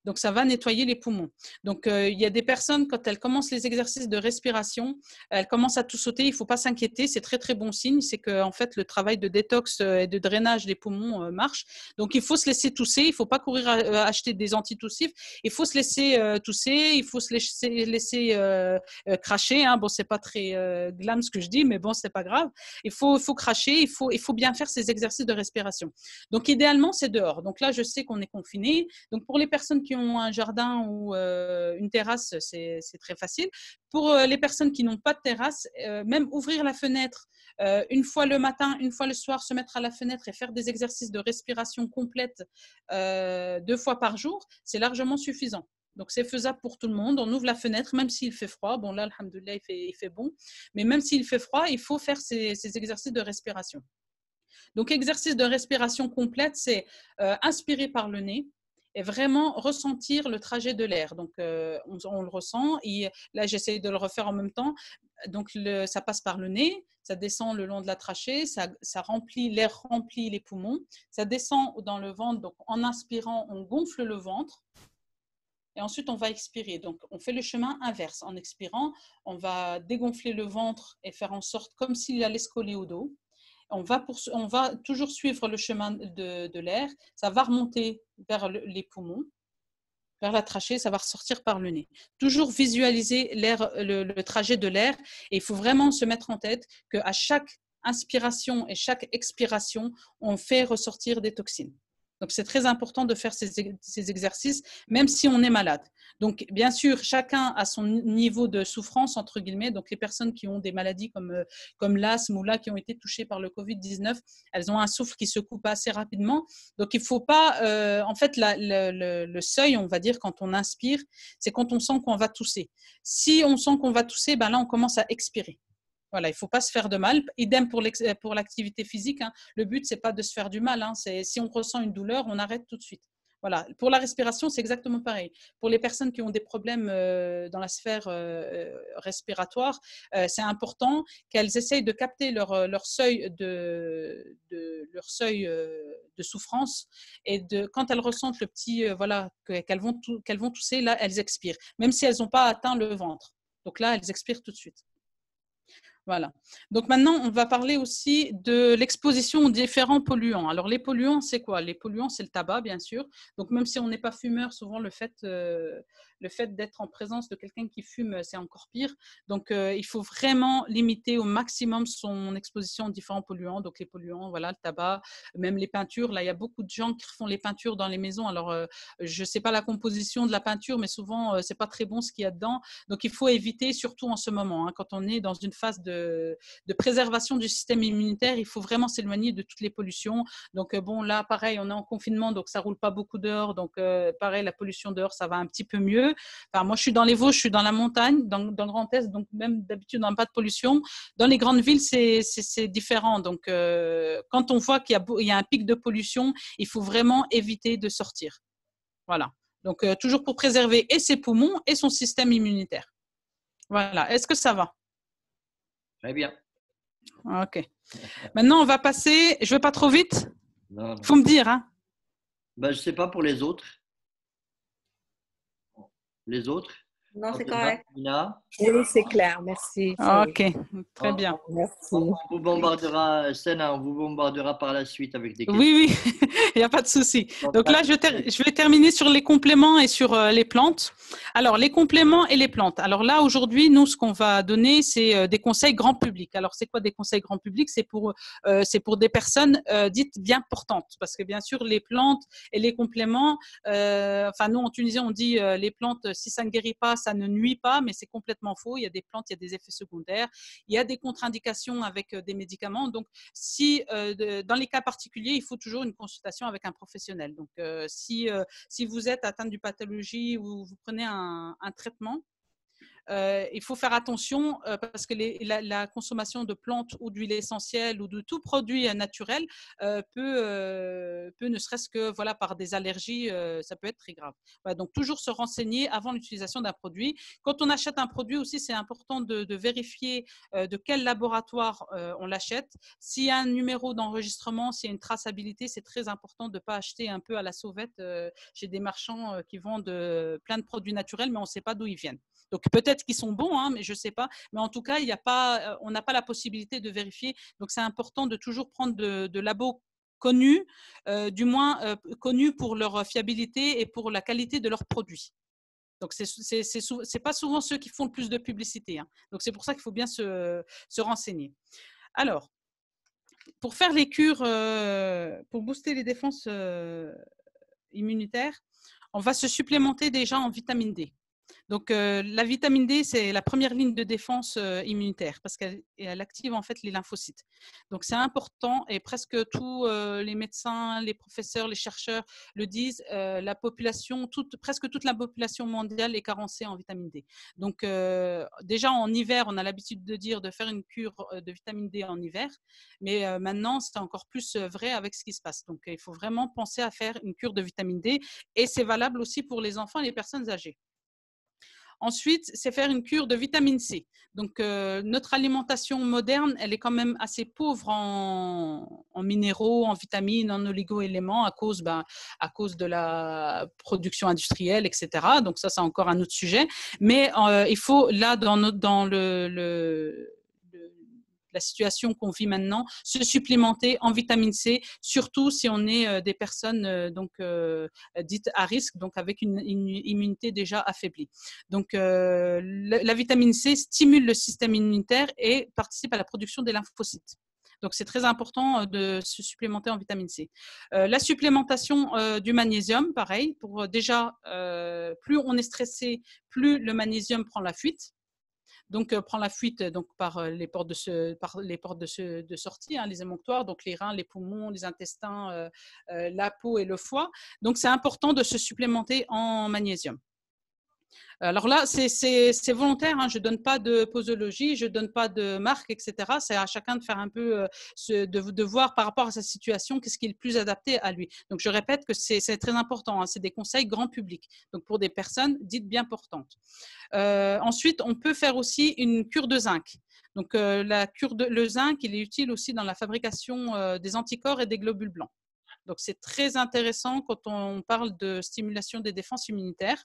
Donc, ça va nettoyer les poumons. Donc, il y a des personnes, quand elles commencent les exercices de respiration, elles commencent à tout sauter. Il ne faut pas s'inquiéter. C'est très, très bon signe. C'est que, en fait, le travail de détox et de drainage des poumons marche. Donc, il faut se laisser tousser. Il ne faut pas courir acheter des antitoussifs. Il faut se laisser tousser. Il faut se laisser cracher. Hein. Bon, ce n'est pas très glam ce que je dis, mais bon, ce n'est pas grave. Il faut cracher. Il faut bien faire ces exercices de respiration. Donc, idéalement, c'est dehors. Donc là, je sais qu'on est confiné. Donc, pour les personnes qui ont un jardin ou une terrasse, c'est très facile. Pour les personnes qui n'ont pas de terrasse, même ouvrir la fenêtre une fois le matin, une fois le soir, se mettre à la fenêtre et faire des exercices de respiration complète 2 fois par jour, c'est largement suffisant. Donc, c'est faisable pour tout le monde. On ouvre la fenêtre, même s'il fait froid. Bon, là, alhamdoulilah, il fait bon. Mais même s'il fait froid, il faut faire ces exercices de respiration. Donc, exercice de respiration complète, c'est inspirer par le nez et vraiment ressentir le trajet de l'air. Donc, on le ressent. Et là, j'essaie de le refaire en même temps. Donc, ça passe par le nez, ça descend le long de la trachée, l'air remplit les poumons, ça descend dans le ventre. Donc, en inspirant, on gonfle le ventre. Et ensuite, on va expirer. Donc, on fait le chemin inverse. En expirant, on va dégonfler le ventre et faire en sorte comme s'il allait se coller au dos. On va toujours suivre le chemin de l'air. Ça va remonter vers les poumons, vers la trachée, ça va ressortir par le nez. Toujours visualiser le trajet de l'air. Et il faut vraiment se mettre en tête qu'à chaque inspiration et chaque expiration, on fait ressortir des toxines. Donc, c'est très important de faire ces exercices, même si on est malade. Donc, bien sûr, chacun a son niveau de souffrance, entre guillemets. Donc, les personnes qui ont des maladies comme l'asthme ou là, qui ont été touchées par le Covid-19, elles ont un souffle qui se coupe assez rapidement. Donc, il ne faut pas… en fait, le seuil, on va dire, quand on inspire, c'est quand on sent qu'on va tousser. Si on sent qu'on va tousser, ben là, on commence à expirer. Voilà, il ne faut pas se faire de mal. Idem pour l'activité physique. Hein. Le but, ce n'est pas de se faire du mal. Hein. Si on ressent une douleur, on arrête tout de suite. Voilà. Pour la respiration, c'est exactement pareil. Pour les personnes qui ont des problèmes dans la sphère respiratoire, c'est important qu'elles essayent de capter leur seuil leur seuil de souffrance et quand elles ressentent le petit, voilà, qu'elles vont tousser, là, elles expirent, même si elles n'ont pas atteint le ventre. Donc là, elles expirent tout de suite. Voilà. Donc maintenant, on va parler aussi de l'exposition aux différents polluants. Alors les polluants, c'est quoi? Les polluants, c'est le tabac, bien sûr. Donc même si on n'est pas fumeur, souvent le fait d'être en présence de quelqu'un qui fume, c'est encore pire. Donc il faut vraiment limiter au maximum son exposition aux différents polluants. Donc les polluants, voilà, le tabac, même les peintures. Là, il y a beaucoup de gens qui font les peintures dans les maisons. Alors je ne sais pas la composition de la peinture, mais souvent c'est pas très bon ce qu'il y a dedans. Donc il faut éviter, surtout en ce moment, hein, quand on est dans une phase de préservation du système immunitaire, il faut vraiment s'éloigner de toutes les pollutions. Donc bon, là, pareil, on est en confinement, donc ça roule pas beaucoup dehors. Donc pareil, la pollution dehors, ça va un petit peu mieux. Enfin, moi, je suis dans les Vosges, je suis dans la montagne, dans le Grand Est, donc même d'habitude, on n'a pas de pollution. Dans les grandes villes, c'est différent. Donc quand on voit qu'il y a un pic de pollution, il faut vraiment éviter de sortir. Voilà. Donc toujours pour préserver et ses poumons et son système immunitaire. Voilà. Est-ce que ça va? Très bien. Ok. Maintenant, on va passer. Je ne vais pas trop vite. Non. Il faut me dire. Hein. Ben, je ne sais pas pour les autres. Les autres? Non, c'est correct. Nina? Oui, c'est clair, merci. Ok, très bien. Merci. On vous bombardera, Sena, on vous bombardera par la suite avec des questions. Oui, il n'y a pas de souci. Donc là, je vais terminer sur les compléments et sur les plantes. Alors, les compléments et les plantes. Alors là, aujourd'hui, nous, ce qu'on va donner, c'est des conseils grand public. Alors, c'est quoi des conseils grand public? C'est pour des personnes dites bien portantes. Parce que bien sûr, les plantes et les compléments, enfin, nous, en Tunisie, on dit les plantes, si ça ne guérit pas, ça ne nuit pas, mais c'est complètement faux. Il y a des plantes, il y a des effets secondaires, il y a des contre-indications avec des médicaments. Donc, dans les cas particuliers, il faut toujours une consultation avec un professionnel. Donc, si vous êtes atteinte d'une pathologie ou vous prenez un traitement, il faut faire attention parce que la consommation de plantes ou d'huile essentielle ou de tout produit naturel peut ne serait-ce que voilà, par des allergies, ça peut être très grave. Voilà, donc, toujours se renseigner avant l'utilisation d'un produit. Quand on achète un produit aussi, c'est important de vérifier de quel laboratoire on l'achète. S'il y a un numéro d'enregistrement, s'il y a une traçabilité, c'est très important de ne pas acheter un peu à la sauvette chez des marchands qui vendent plein de produits naturels, mais on ne sait pas d'où ils viennent. Donc, peut-être qu'ils sont bons, hein, mais je ne sais pas. Mais en tout cas, on n'a pas la possibilité de vérifier. Donc, c'est important de toujours prendre de labos connus, du moins connus pour leur fiabilité et pour la qualité de leurs produits. Donc, c'est pas souvent ceux qui font le plus de publicité, hein. Donc, c'est pour ça qu'il faut bien se renseigner. Alors, pour faire les cures, pour booster les défenses immunitaires, on va se supplémenter déjà en vitamine D. Donc, la vitamine D, c'est la première ligne de défense immunitaire parce qu'elle active en fait les lymphocytes. Donc, c'est important et presque tous les médecins, les professeurs, les chercheurs le disent, presque toute la population mondiale est carencée en vitamine D. Donc, déjà en hiver, on a l'habitude de dire de faire une cure de vitamine D en hiver, mais maintenant, c'est encore plus vrai avec ce qui se passe. Donc, il faut vraiment penser à faire une cure de vitamine D et c'est valable aussi pour les enfants et les personnes âgées. Ensuite, c'est faire une cure de vitamine C. Donc, notre alimentation moderne, elle est quand même assez pauvre en minéraux, en vitamines, en oligo-éléments à cause de la production industrielle, etc. Donc, ça, c'est encore un autre sujet. Mais il faut, là, dans la situation qu'on vit maintenant, se supplémenter en vitamine C, surtout si on est des personnes dites à risque, donc avec une immunité déjà affaiblie. Donc, la vitamine C stimule le système immunitaire et participe à la production des lymphocytes. Donc, c'est très important de se supplémenter en vitamine C. La supplémentation du magnésium, pareil, pour déjà, plus on est stressé, plus le magnésium prend la fuite. Donc, prend la fuite par les portes de sortie, hein, les émonctoires, donc les reins, les poumons, les intestins, la peau et le foie. Donc, c'est important de se supplémenter en magnésium. Alors là, c'est volontaire, hein, je ne donne pas de posologie, je ne donne pas de marque, etc. C'est à chacun de faire un peu, de voir par rapport à sa situation, qu'est-ce qui est le plus adapté à lui. Donc, je répète que c'est très important, hein, c'est des conseils grand public, donc pour des personnes dites bien portantes. Ensuite, on peut faire aussi une cure de zinc. Donc, le zinc, il est utile aussi dans la fabrication des anticorps et des globules blancs. Donc, c'est très intéressant quand on parle de stimulation des défenses immunitaires.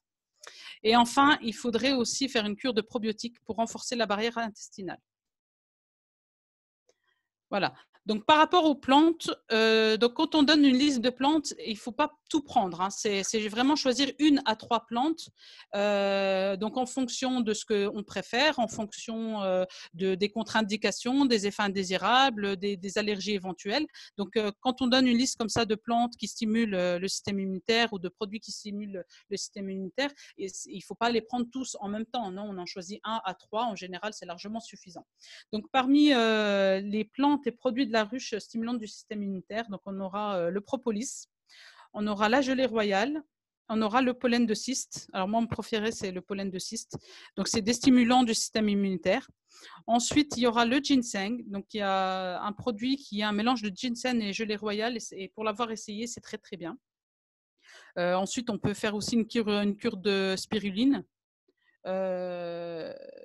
Et enfin, il faudrait aussi faire une cure de probiotiques pour renforcer la barrière intestinale. Voilà. Donc, par rapport aux plantes, donc quand on donne une liste de plantes, il ne faut pas tout prendre, hein. C'est vraiment choisir 1 à 3 plantes, donc en fonction de ce qu'on préfère, en fonction des contre-indications, des effets indésirables, des allergies éventuelles. Donc, quand on donne une liste comme ça de plantes qui stimulent le système immunitaire ou de produits qui stimulent le système immunitaire, il ne faut pas les prendre tous en même temps. Non, on en choisit 1 à 3. En général, c'est largement suffisant. Donc, parmi les plantes et produits de la ruche stimulante du système immunitaire, donc on aura le propolis, on aura la gelée royale, on aura le pollen de cyste. Alors moi, mon préféré, c'est le pollen de cyste. Donc, c'est des stimulants du système immunitaire. Ensuite, il y aura le ginseng. Donc, il y a un produit qui est un mélange de ginseng et gelée royale. Et pour l'avoir essayé, c'est très, très bien. Ensuite, on peut faire aussi une cure de spiruline,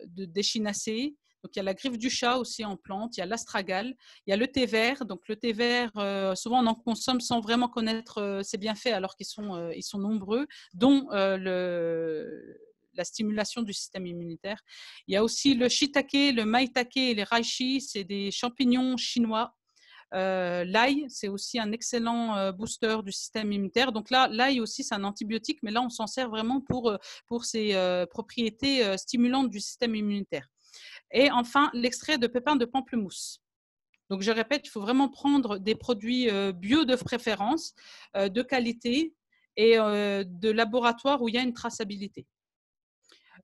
d'échinacée. Donc, il y a la griffe du chat aussi en plante, il y a l'astragale, il y a le thé vert. Donc, le thé vert, souvent on en consomme sans vraiment connaître ses bienfaits alors qu'ils sont nombreux, dont la stimulation du système immunitaire. Il y a aussi le shiitake, le maitake et les reishi, c'est des champignons chinois. L'ail, c'est aussi un excellent booster du système immunitaire. Donc là, l'ail aussi, c'est un antibiotique, mais là, on s'en sert vraiment pour ses propriétés stimulantes du système immunitaire. Et enfin, l'extrait de pépins de pamplemousse. Donc, je répète, il faut vraiment prendre des produits bio de préférence, de qualité et de laboratoire où il y a une traçabilité.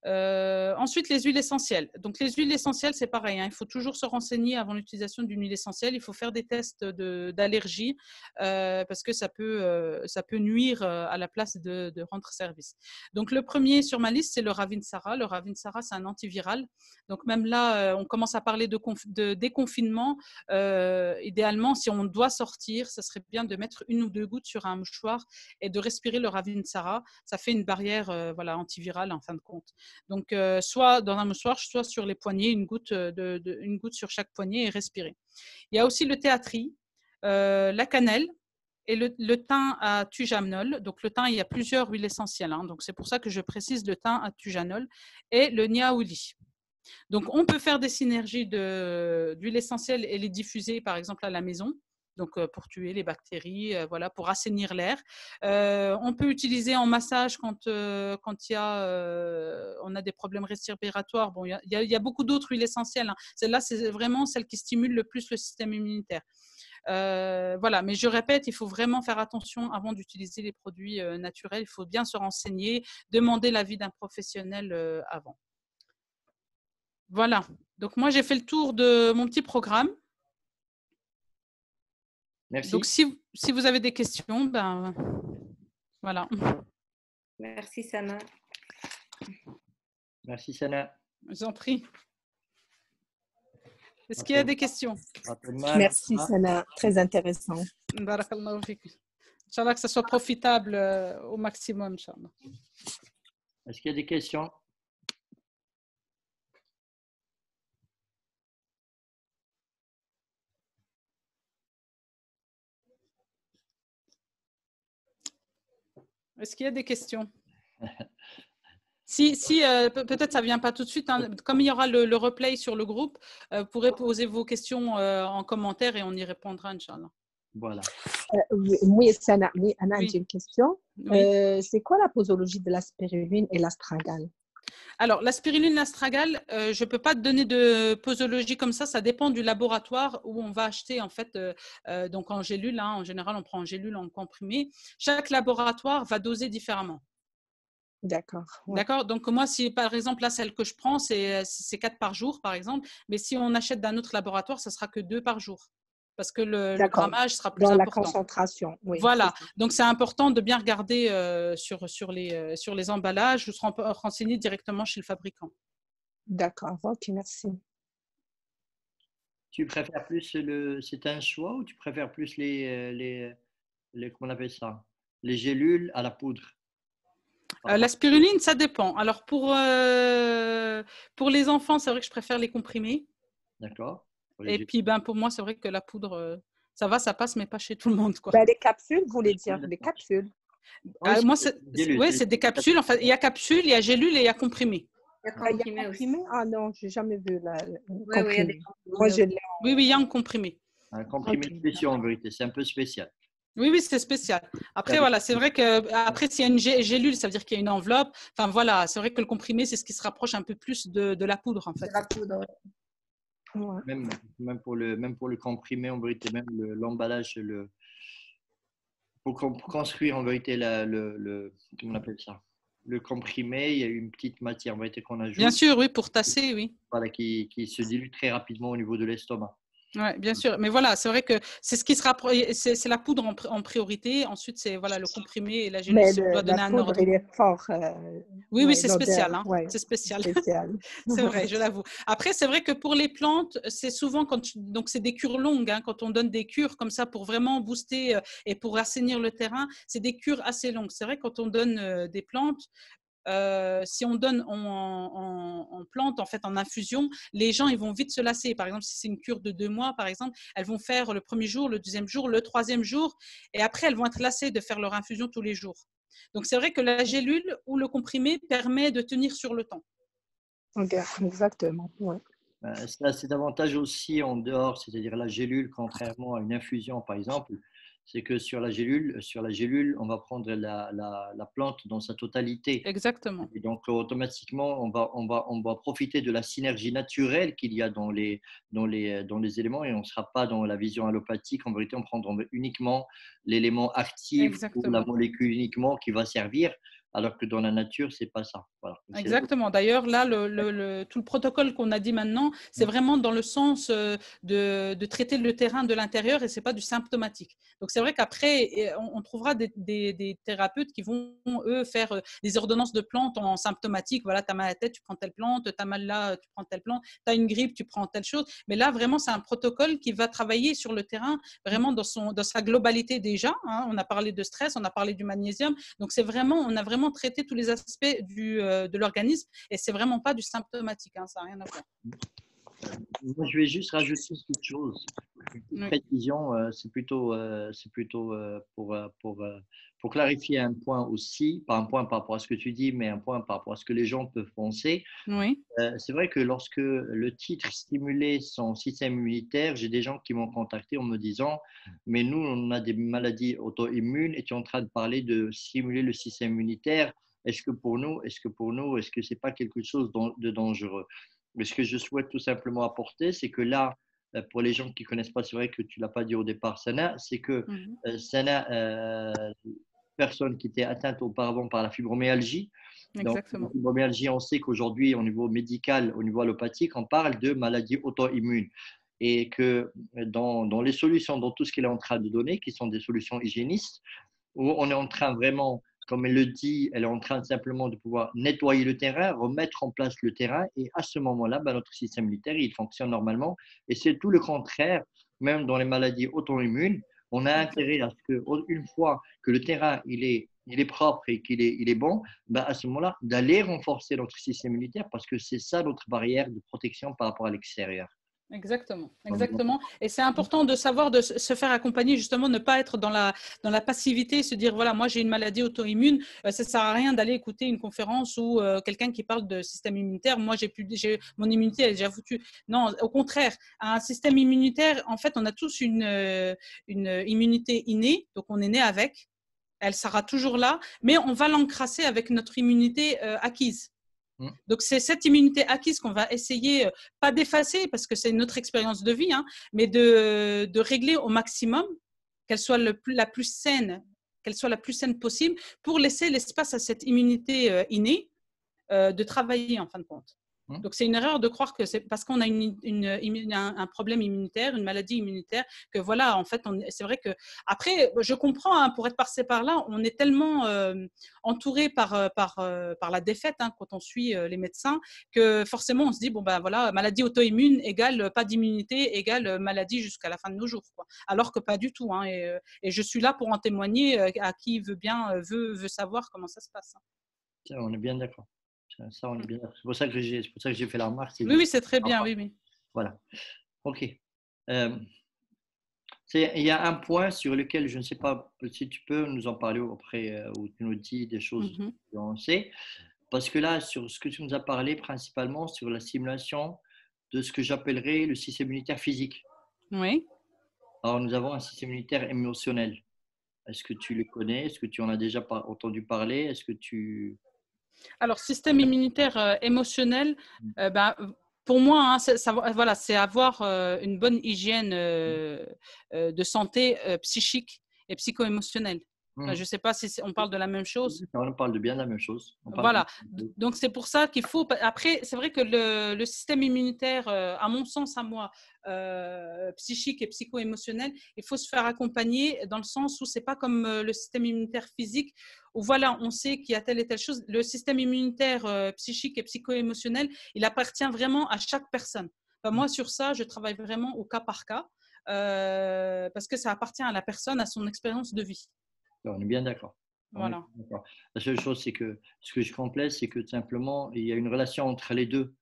Ensuite, les huiles essentielles. Donc, les huiles essentielles, c'est pareil, hein, il faut toujours se renseigner avant l'utilisation d'une huile essentielle. Il faut faire des tests d'allergie parce que ça peut nuire à la place de rendre service. Donc, le premier sur ma liste, c'est le Ravinsara. Le Ravinsara, c'est un antiviral. Donc, même là, on commence à parler de déconfinement. Idéalement, si on doit sortir, ça serait bien de mettre 1 ou 2 gouttes sur un mouchoir et de respirer le Ravinsara. Ça fait une barrière antivirale en fin de compte. Donc, soit dans un mouchoir, soit sur les poignets, une goutte sur chaque poignet et respirer. Il y a aussi le théatri, la cannelle et le thym à thujanol. Donc, le thym, il y a plusieurs huiles essentielles. Hein, donc, c'est pour ça que je précise le thym à thujanol et le niaouli. Donc, on peut faire des synergies d'huiles essentielles et les diffuser, par exemple, à la maison. Donc, pour tuer les bactéries, voilà, pour assainir l'air. On peut utiliser en massage quand on a des problèmes respiratoires. Bon, il y a beaucoup d'autres huiles essentielles. Hein. Celle-là, c'est vraiment celle qui stimule le plus le système immunitaire. Voilà, mais je répète, il faut vraiment faire attention avant d'utiliser les produits naturels. Il faut bien se renseigner, demander l'avis d'un professionnel avant. Voilà, donc moi, j'ai fait le tour de mon petit programme. Merci. Donc, si vous avez des questions, ben voilà. Merci, Sana. Merci, Sana. Je vous en prie. Est-ce qu'il y a des questions? Merci, Sana. Très intéressant. Barakallahu fik. Inch'Allah que ça soit profitable au maximum, Inch'Allah. Est-ce qu'il y a des questions? Est-ce qu'il y a des questions? Si peut-être ça ne vient pas tout de suite. Hein. Comme il y aura le replay sur le groupe, vous pourrez poser vos questions en commentaire et on y répondra, Inch'Allah. Voilà. Oui, Sana, oui, Anna, Oui. j'ai une question. Oui. C'est quoi la posologie de la spiruline et l'astragale? Alors, la spiruline, l'astragale, je ne peux pas te donner de posologie comme ça. Ça dépend du laboratoire où on va acheter, en fait, donc en gélule. Hein, en général, on prend en gélule, en comprimé. Chaque laboratoire va doser différemment. D'accord. Ouais. D'accord. Donc, moi, si par exemple, là, celle que je prends, c'est 4 par jour, par exemple. Mais si on achète d'un autre laboratoire, ce ne sera que 2 par jour. Parce que le grammage sera plus Dans important. La concentration, oui. Voilà, donc c'est important de bien regarder sur les emballages ou se renseigner directement chez le fabricant. D'accord, ok, merci. Tu préfères plus c'est un choix ou tu préfères plus comment on appelle ça? Les gélules à la poudre? La spiruline, ça dépend. Alors pour les enfants, c'est vrai que je préfère les comprimés. D'accord. Et puis pour moi, c'est vrai que la poudre, ça va, ça passe, mais pas chez tout le monde, quoi. Ben, les capsules, vous voulez dire des capsules? Moi, c'est des capsules. En fait, il y a capsules, il y a gélules et il y a comprimés. Il y a Il y a comprimé aussi. comprimé? Ah non, j'ai jamais vu la Oui, il y a des comprimés. Moi, je l'ai. Oui, il y a un comprimé. Un comprimé spécial en vérité, c'est un peu spécial. Oui, c'est spécial. Après, voilà, c'est vrai que après, s'il y a une gélule, ça veut dire qu'il y a une enveloppe. Enfin, voilà, c'est vrai que le comprimé, c'est ce qui se rapproche un peu plus de la poudre, en fait. De la poudre, oui. Ouais. Même pour le comprimé, en vérité, même l'emballage, pour construire en vérité comment on appelle ça? Le comprimé, il y a une petite matière en vérité qu'on ajoute. Bien sûr, oui, pour tasser, oui. Voilà, qui se dilue très rapidement au niveau de l'estomac. Oui, bien sûr. Mais voilà, c'est vrai que c'est ce qui se rapproche, c'est la poudre en priorité. Ensuite, c'est voilà, le comprimé et la gélule, si on doit donner un ordre. Il est fort. Oui, c'est spécial. Hein. Ouais, c'est spécial. C'est vrai, je l'avoue. Après, c'est vrai que pour les plantes, c'est souvent donc c'est des cures longues. Hein, quand on donne des cures comme ça pour vraiment booster et pour assainir le terrain, c'est des cures assez longues. C'est vrai quand on donne des plantes. Si on donne en plante, en fait, en infusion, les gens ils vont vite se lasser. Par exemple, si c'est une cure de 2 mois, par exemple, elles vont faire le premier jour, le deuxième jour, le troisième jour, et après elles vont être lassées de faire leur infusion tous les jours. Donc c'est vrai que la gélule ou le comprimé permet de tenir sur le temps. Okay, exactement. Ouais. C'est davantage aussi en dehors, c'est-à-dire la gélule, contrairement à une infusion, par exemple. C'est que sur la gélule, on va prendre la plante dans sa totalité. Exactement. Et donc, automatiquement, on va profiter de la synergie naturelle qu'il y a dans les éléments et on ne sera pas dans la vision allopathique. En vérité, on prendra uniquement l'élément actif ou la molécule uniquement qui va servir. alors que dans la nature, c'est pas ça. Voilà. Exactement. D'ailleurs, là, tout le protocole qu'on a dit maintenant, c'est vraiment dans le sens de traiter le terrain de l'intérieur et c'est pas du symptomatique. Donc, c'est vrai qu'après, on trouvera des thérapeutes qui vont, eux, faire des ordonnances de plantes en symptomatique. Voilà, tu as mal à la tête, tu prends telle plante, tu as mal là, tu prends telle plante, tu as une grippe, tu prends telle chose. Mais là, vraiment, c'est un protocole qui va travailler sur le terrain, vraiment dans sa globalité déjà. Hein. On a parlé de stress, on a parlé du magnésium. Donc, on a vraiment traité tous les aspects de l'organisme et c'est vraiment pas du symptomatique, hein, ça n'a rien à voir. Moi, je vais juste rajouter quelque chose. Une précision, c'est plutôt pour clarifier un point aussi, pas un point par rapport à ce que tu dis, mais un point par rapport à ce que les gens peuvent penser. Oui. C'est vrai que lorsque le titre stimulait son système immunitaire, j'ai des gens qui m'ont contacté en me disant mais nous, on a des maladies auto-immunes et tu es en train de parler de stimuler le système immunitaire. Est-ce que c'est pas quelque chose de dangereux? Mais ce que je souhaite tout simplement apporter, c'est que là, pour les gens qui ne connaissent pas, c'est vrai que tu ne l'as pas dit au départ, Sana, c'est que Sana, personne qui était atteinte auparavant par la fibromyalgie. Exactement. Donc, la fibromyalgie, on sait qu'aujourd'hui, au niveau médical, au niveau allopathique, on parle de maladies auto-immunes. Et que dans les solutions, dans tout ce qu'il est en train de donner, qui sont des solutions hygiénistes, où on est en train vraiment, comme elle le dit, elle est en train simplement de pouvoir nettoyer le terrain, remettre en place le terrain, et à ce moment-là, notre système immunitaire, il fonctionne normalement. Et c'est tout le contraire, même dans les maladies auto-immunes, on a intérêt à ce qu'une fois que le terrain il est propre et qu'il est bon, à ce moment-là, d'aller renforcer notre système immunitaire parce que c'est ça notre barrière de protection par rapport à l'extérieur. Exactement, exactement. Et c'est important de savoir de se faire accompagner, justement, ne pas être dans la passivité, se dire, voilà, moi j'ai une maladie auto-immune, ça ne sert à rien d'aller écouter une conférence ou quelqu'un qui parle de système immunitaire, moi mon immunité elle est déjà foutue. Non, au contraire, un système immunitaire, en fait, on a tous une immunité innée, donc on est né avec, elle sera toujours là, mais on va l'encrasser avec notre immunité acquise. Donc, c'est cette immunité acquise qu'on va essayer, pas d'effacer parce que c'est notre expérience de vie, hein, mais de régler au maximum, qu'elle soit la plus saine possible pour laisser l'espace à cette immunité innée de travailler en fin de compte. Donc, c'est une erreur de croire que c'est parce qu'on a un problème immunitaire, une maladie immunitaire, que voilà, en fait, c'est vrai que après, je comprends, hein, pour être passé par là, on est tellement entouré par la défaite hein, quand on suit les médecins que forcément, on se dit, bon, ben voilà, maladie auto-immune égale pas d'immunité, égale maladie jusqu'à la fin de nos jours. Quoi. Alors que pas du tout. Hein, et je suis là pour en témoigner à qui veut bien, veut savoir comment ça se passe. Hein. On est bien d'accord. Ça, on est bien. C'est pour ça que j'ai fait la remarque. Oui, c'est très bien, oui. Voilà. OK. Il y a un point sur lequel je ne sais pas si tu peux nous en parler après, ou tu nous dis des choses que on sait. Parce que là, sur ce que tu nous as parlé, principalement sur la stimulation de ce que j'appellerais le système immunitaire physique. Oui. Alors, nous avons un système immunitaire émotionnel. Est-ce que tu le connais? Est-ce que tu en as déjà entendu parler? Est-ce que tu… Alors, système immunitaire émotionnel, pour moi, hein, voilà, c'est avoir une bonne hygiène de santé psychique et psycho-émotionnelle. Je ne sais pas si on parle de la même chose. On parle de bien la même chose. Voilà. Donc, c'est pour ça qu'il faut… Après, c'est vrai que le système immunitaire, à mon sens, à moi, psychique et psycho-émotionnel, il faut se faire accompagner dans le sens où ce n'est pas comme le système immunitaire physique, où voilà, on sait qu'il y a telle et telle chose. Le système immunitaire psychique et psycho-émotionnel, il appartient vraiment à chaque personne. Moi, sur ça, je travaille vraiment au cas par cas, parce que ça appartient à la personne, à son expérience de vie. On est bien d'accord. Voilà. La seule chose, c'est que ce que je complète, c'est que tout simplement, il y a une relation entre les deux.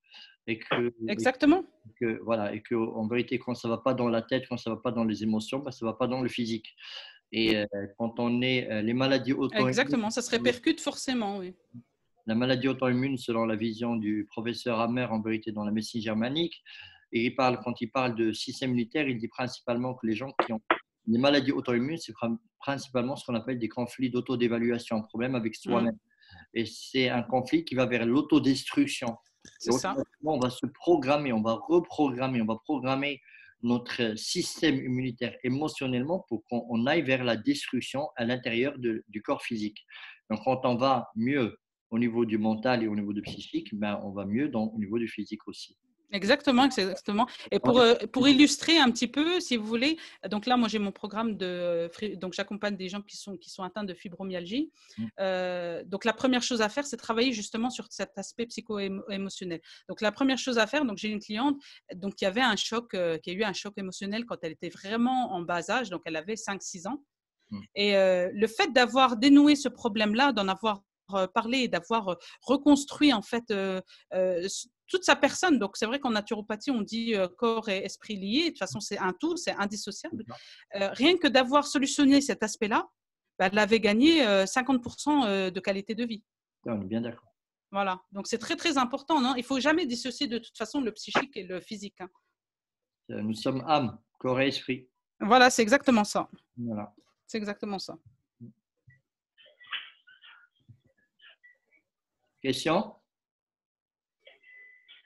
Exactement. Et qu'en vérité, quand ça ne va pas dans la tête, quand ça ne va pas dans les émotions, ça ne va pas dans le physique. Et quand on est les maladies auto-immunes… Exactement, ça se répercute forcément, oui. La maladie auto-immune, selon la vision du professeur Hammer, en vérité, dans la médecine germanique, et quand il parle de système immunitaire, il dit principalement que les gens qui ont les maladies auto-immunes, c'est principalement ce qu'on appelle des conflits d'autodévaluation, un problème avec soi-même. Et c'est un conflit qui va vers l'autodestruction. C'est ça. On va se programmer, on va reprogrammer, on va programmer notre système immunitaire émotionnellement pour qu'on aille vers la destruction à l'intérieur du corps physique. Donc, quand on va mieux au niveau du mental et au niveau du psychique, ben, on va mieux au niveau du physique aussi. Exactement, exactement. Et pour illustrer un petit peu, si vous voulez, donc là, moi, j'ai mon programme donc j'accompagne des gens qui sont atteints de fibromyalgie. Donc, la première chose à faire, c'est travailler justement sur cet aspect psycho-émotionnel. Donc, la première chose à faire, donc j'ai une cliente donc, qui avait un choc, qui a eu un choc émotionnel quand elle était vraiment en bas âge, donc elle avait 5-6 ans. Et le fait d'avoir dénoué ce problème-là, d'en avoir parlé et d'avoir reconstruit en fait toute sa personne. Donc c'est vrai qu'en naturopathie on dit corps et esprit liés. De toute façon c'est un tout, c'est indissociable. Rien que d'avoir solutionné cet aspect-là, bah, elle avait gagné 50% de qualité de vie. On est bien d'accord. Voilà, donc c'est très très important. Non, il faut jamais dissocier de toute façon le psychique et le physique. Hein. Nous sommes âme, corps et esprit. Voilà, c'est exactement ça. Voilà. C'est exactement ça. Question?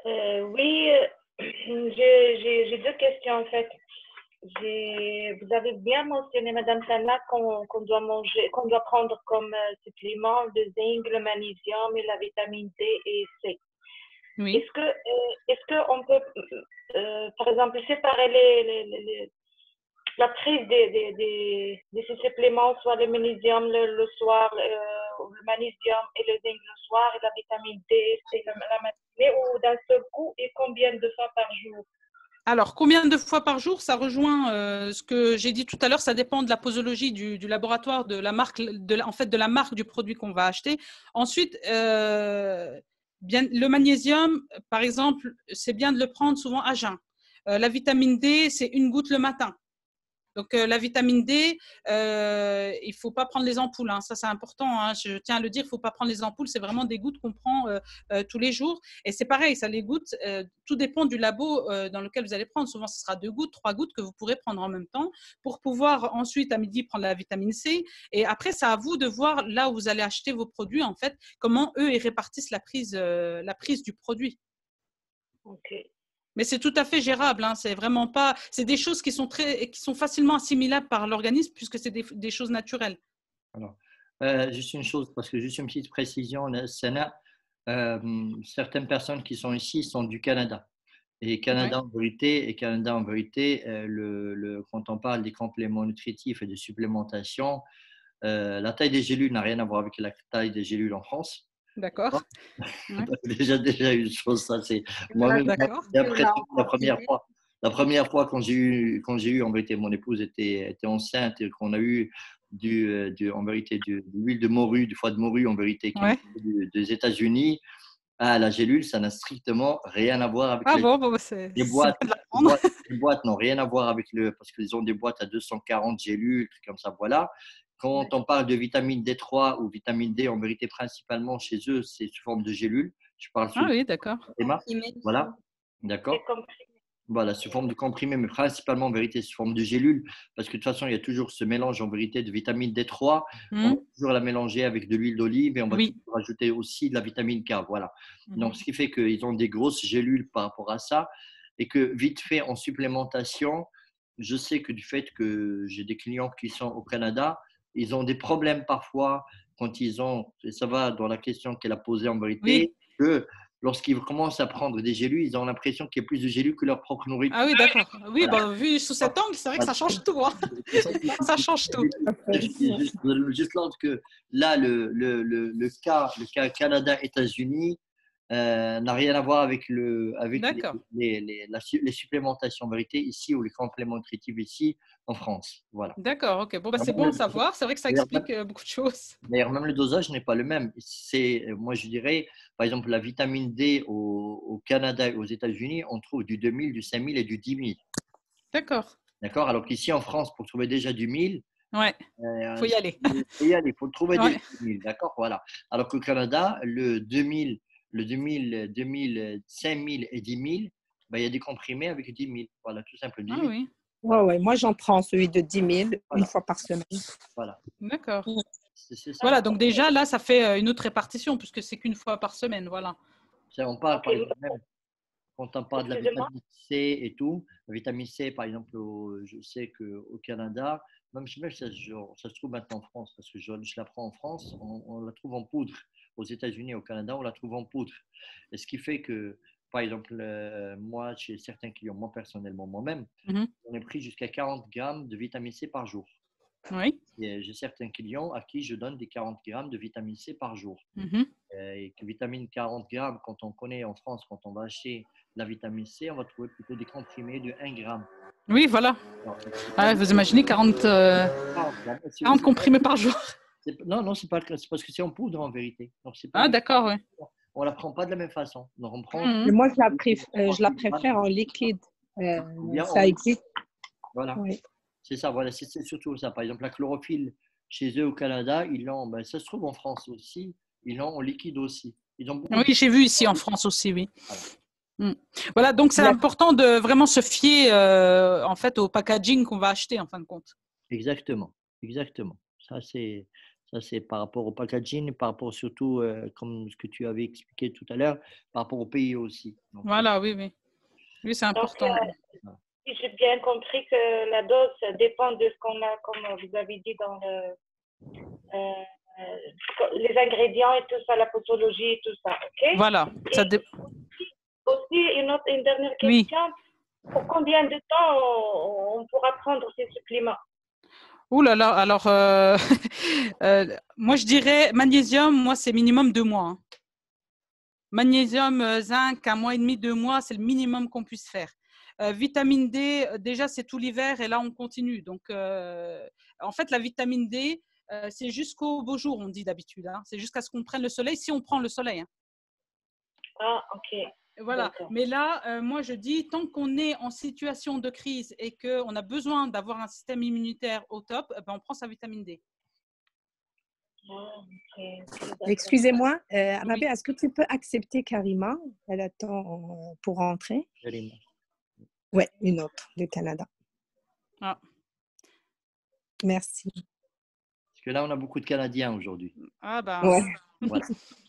Oui, j'ai deux questions en fait. Vous avez bien mentionné, Madame Sana, qu'on doit manger, qu'on doit prendre comme supplément le zinc, le magnésium et la vitamine D et C. Oui. Est-ce que on peut, par exemple, séparer la prise de ces suppléments, soit le magnésium le soir, le magnésium et le zinc le soir, et la vitamine D, c'est la matinée, ou d'un seul coup, et combien de fois par jour? Alors, combien de fois par jour? Ça rejoint ce que j'ai dit tout à l'heure. Ça dépend de la posologie du laboratoire, de la marque, en fait, de la marque du produit qu'on va acheter. Ensuite, bien, le magnésium, par exemple, c'est bien de le prendre souvent à jeun. La vitamine D, c'est une goutte le matin. Donc, la vitamine D, il ne faut pas prendre les ampoules. Hein. Ça, c'est important. Hein. Je tiens à le dire, il ne faut pas prendre les ampoules. C'est vraiment des gouttes qu'on prend tous les jours. Et c'est pareil, ça, les gouttes, tout dépend du labo dans lequel vous allez prendre. Souvent, ce sera 2 gouttes, 3 gouttes que vous pourrez prendre en même temps pour pouvoir ensuite, à midi, prendre la vitamine C. Et après, c'est à vous de voir là où vous allez acheter vos produits, en fait, comment eux, ils répartissent la prise du produit. Ok. Mais c'est tout à fait gérable. Hein. C'est vraiment pas. C'est des choses qui sont facilement assimilables par l'organisme puisque c'est des choses naturelles. Alors, juste une chose, parce que juste une petite précision, Sana, certaines personnes qui sont ici sont du Canada. Et Canada, en vérité, quand on parle des compléments nutritifs et de supplémentation, la taille des gélules n'a rien à voir avec la taille des gélules en France. D'accord. Ouais. déjà une chose, ça c'est moi-même j'ai l'impression la première fois quand j'ai eu en vérité mon épouse était enceinte et qu'on a eu en vérité de l'huile de morue, du foie de morue en vérité qui des États-Unis à la gélule, ça n'a strictement rien à voir avec les boîtes. Les boîtes n'ont rien à voir avec parce qu'ils ont des boîtes à 240 gélules, comme ça, voilà. Quand on parle de vitamine D3 ou vitamine D, en vérité, principalement chez eux, c'est sous forme de gélules. Je parle sous oui, d'accord. Voilà, d'accord. Voilà, sous forme de comprimé, mais principalement en vérité sous forme de gélules, parce que de toute façon, il y a toujours ce mélange en vérité de vitamine D3. On va toujours la mélanger avec de l'huile d'olive et on va toujours rajouter aussi de la vitamine K. Voilà. Donc, ce qui fait qu'ils ont des grosses gélules par rapport à ça et que vite fait en supplémentation, je sais que du fait que j'ai des clients qui sont au Canada, ils ont des problèmes parfois quand ils ont, et ça va dans la question qu'elle a posée en vérité, que lorsqu'ils commencent à prendre des gélules, ils ont l'impression qu'il y a plus de gélules que leur propre nourriture. Ah oui, d'accord. Oui, voilà. Vu sous cet angle, c'est vrai que ça change tout. Hein. Ça change tout. Juste l'ordre que là, le cas Canada-États-Unis n'a rien à voir avec les supplémentations en vérité ici ou les compléments nutritifs ici en France. Voilà. D'accord, ok. Bon, bah, c'est bon à savoir. C'est vrai que ça explique beaucoup de choses. D'ailleurs, même le dosage n'est pas le même. Moi, je dirais, par exemple, la vitamine D au Canada et aux États-Unis, on trouve du 2000, du 5000 et du 10 000. D'accord. D'accord. Alors qu'ici, en France, pour trouver déjà du 1000, il faut y aller. Il faut y aller, il faut trouver des 2000. D'accord. Voilà. Alors qu'au Canada, le 2000, 5000 et 10 000, ben, il y a des comprimés avec 10 000. Voilà, tout simplement. 10 000. Ah oui. Ouais. Moi, j'en prends celui de 10 000 une fois par semaine. Voilà. D'accord. Voilà, donc déjà, là, ça fait une autre répartition puisque c'est qu'une fois par semaine. Voilà. On parle, par exemple, même quand on parle de la vitamine C et tout, la vitamine C, par exemple, je sais qu'au Canada, même ça se trouve maintenant en France, parce que je la prends en France, on la trouve en poudre. Aux États-Unis, au Canada, on la trouve en poudre. Et ce qui fait que, par exemple, moi, chez certains clients, moi personnellement, moi-même, on est pris jusqu'à 40 grammes de vitamine C par jour. Oui. Et j'ai certains clients à qui je donne des 40 grammes de vitamine C par jour. Et que vitamine 40 grammes, quand on connaît en France, quand on va acheter la vitamine C, on va trouver plutôt des comprimés de 1 gramme. Oui, voilà. Alors, Vous imaginez 40 comprimés par jour. Non, non, c'est parce que c'est en poudre en vérité. Donc, c'est pas Ah, d'accord, oui. on ne la prend pas de la même façon. Donc, on prend Mais moi, je la préfère en liquide. Ça existe. Voilà. Oui. C'est ça, voilà, c'est surtout ça. Par exemple, la chlorophylle, chez eux au Canada, ils l'ont, ben, ça se trouve en France aussi, ils l'ont en liquide aussi. Ils ont beaucoup Oui, j'ai vu ici en France aussi, oui. Voilà, donc c'est important de vraiment se fier en fait au packaging qu'on va acheter en fin de compte. Exactement, exactement. Ça c'est par rapport au packaging, par rapport surtout, comme ce que tu avais expliqué tout à l'heure, par rapport au pays aussi. Donc, voilà, oui, oui. Oui, c'est important. Donc, si j'ai bien compris que la dose dépend de ce qu'on a, comme vous avez dit, dans les ingrédients et tout ça, la posologie et tout ça. Ok. Voilà. Aussi, une dernière question. Oui. Pour combien de temps on pourra prendre ces suppléments? Ouh là là, alors moi je dirais magnésium, moi c'est minimum 2 mois. Hein. Magnésium, zinc, 1 mois et demi, 2 mois, c'est le minimum qu'on puisse faire. Vitamine D, déjà c'est tout l'hiver et là on continue. Donc en fait la vitamine D, c'est jusqu'au beau jour, on dit d'habitude. Hein. C'est jusqu'à ce qu'on prenne le soleil, si on prend le soleil. Hein. Ah, ok. Voilà. Mais là, moi, je dis, tant qu'on est en situation de crise et qu'on a besoin d'avoir un système immunitaire au top, ben, on prend sa vitamine D. Excusez-moi, Rabia, est-ce que tu peux accepter Karima? Elle attend pour rentrer. Oui, une autre du Canada. Ah. Merci. Parce que là, on a beaucoup de Canadiens aujourd'hui. Ah ben. Ouais. Voilà.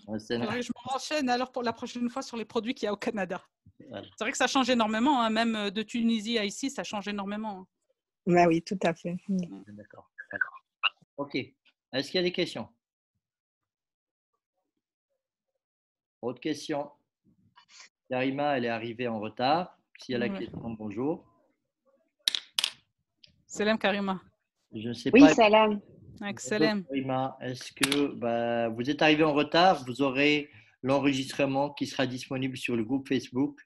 Je me renseigne alors pour la prochaine fois sur les produits qu'il y a au Canada. Voilà. C'est vrai que ça change énormément, hein, même de Tunisie à ici, ça change énormément. Hein. Ben oui, tout à fait. D'accord. Ok. Est-ce qu'il y a des questions? Autre question? Karima, elle est arrivée en retard. Si elle a la question, bonjour. Salam Karima. Je ne sais pas. Oui, salam. Excellent. Karima, est-ce que vous êtes arrivé en retard? Vous aurez l'enregistrement qui sera disponible sur le groupe Facebook.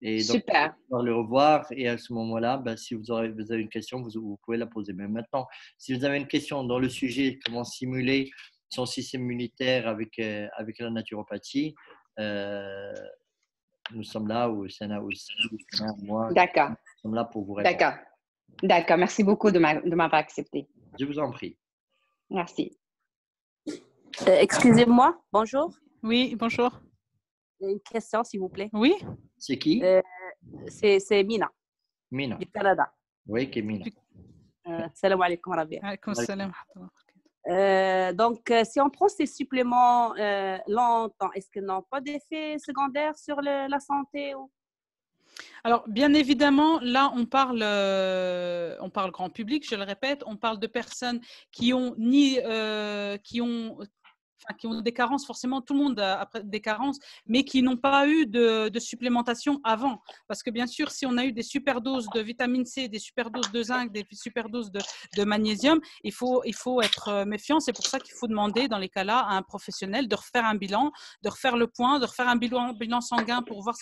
Et donc, super. Vous pouvez le revoir et à ce moment-là, si vous avez une question, vous pouvez la poser. Mais maintenant, si vous avez une question dans le sujet comment simuler son système immunitaire avec la naturopathie, nous sommes là, ou Sana aussi, moi, d'accord. Nous sommes là pour vous répondre. D'accord. Merci beaucoup de m'avoir accepté. Je vous en prie. Merci. Excusez-moi, bonjour. Oui, bonjour. Une question, s'il vous plaît. Oui. C'est qui? C'est Mina. Mina. Du Canada. Oui, qui est Mina. Salam alaikum, Rabia. Alaikum salam. Donc, si on prend ces suppléments longtemps, est-ce qu'ils n'ont pas d'effet secondaire sur la santé ou... Alors, bien évidemment, là, on parle grand public, je le répète, on parle de personnes qui ont qui ont des carences, forcément, tout le monde a des carences, mais qui n'ont pas eu de supplémentation avant. Parce que bien sûr, si on a eu des super doses de vitamine C, des super doses de zinc, des super doses de magnésium, il faut être méfiant. C'est pour ça qu'il faut demander, dans les cas-là, à un professionnel de refaire un bilan, de refaire le point, de refaire un bilan sanguin pour voir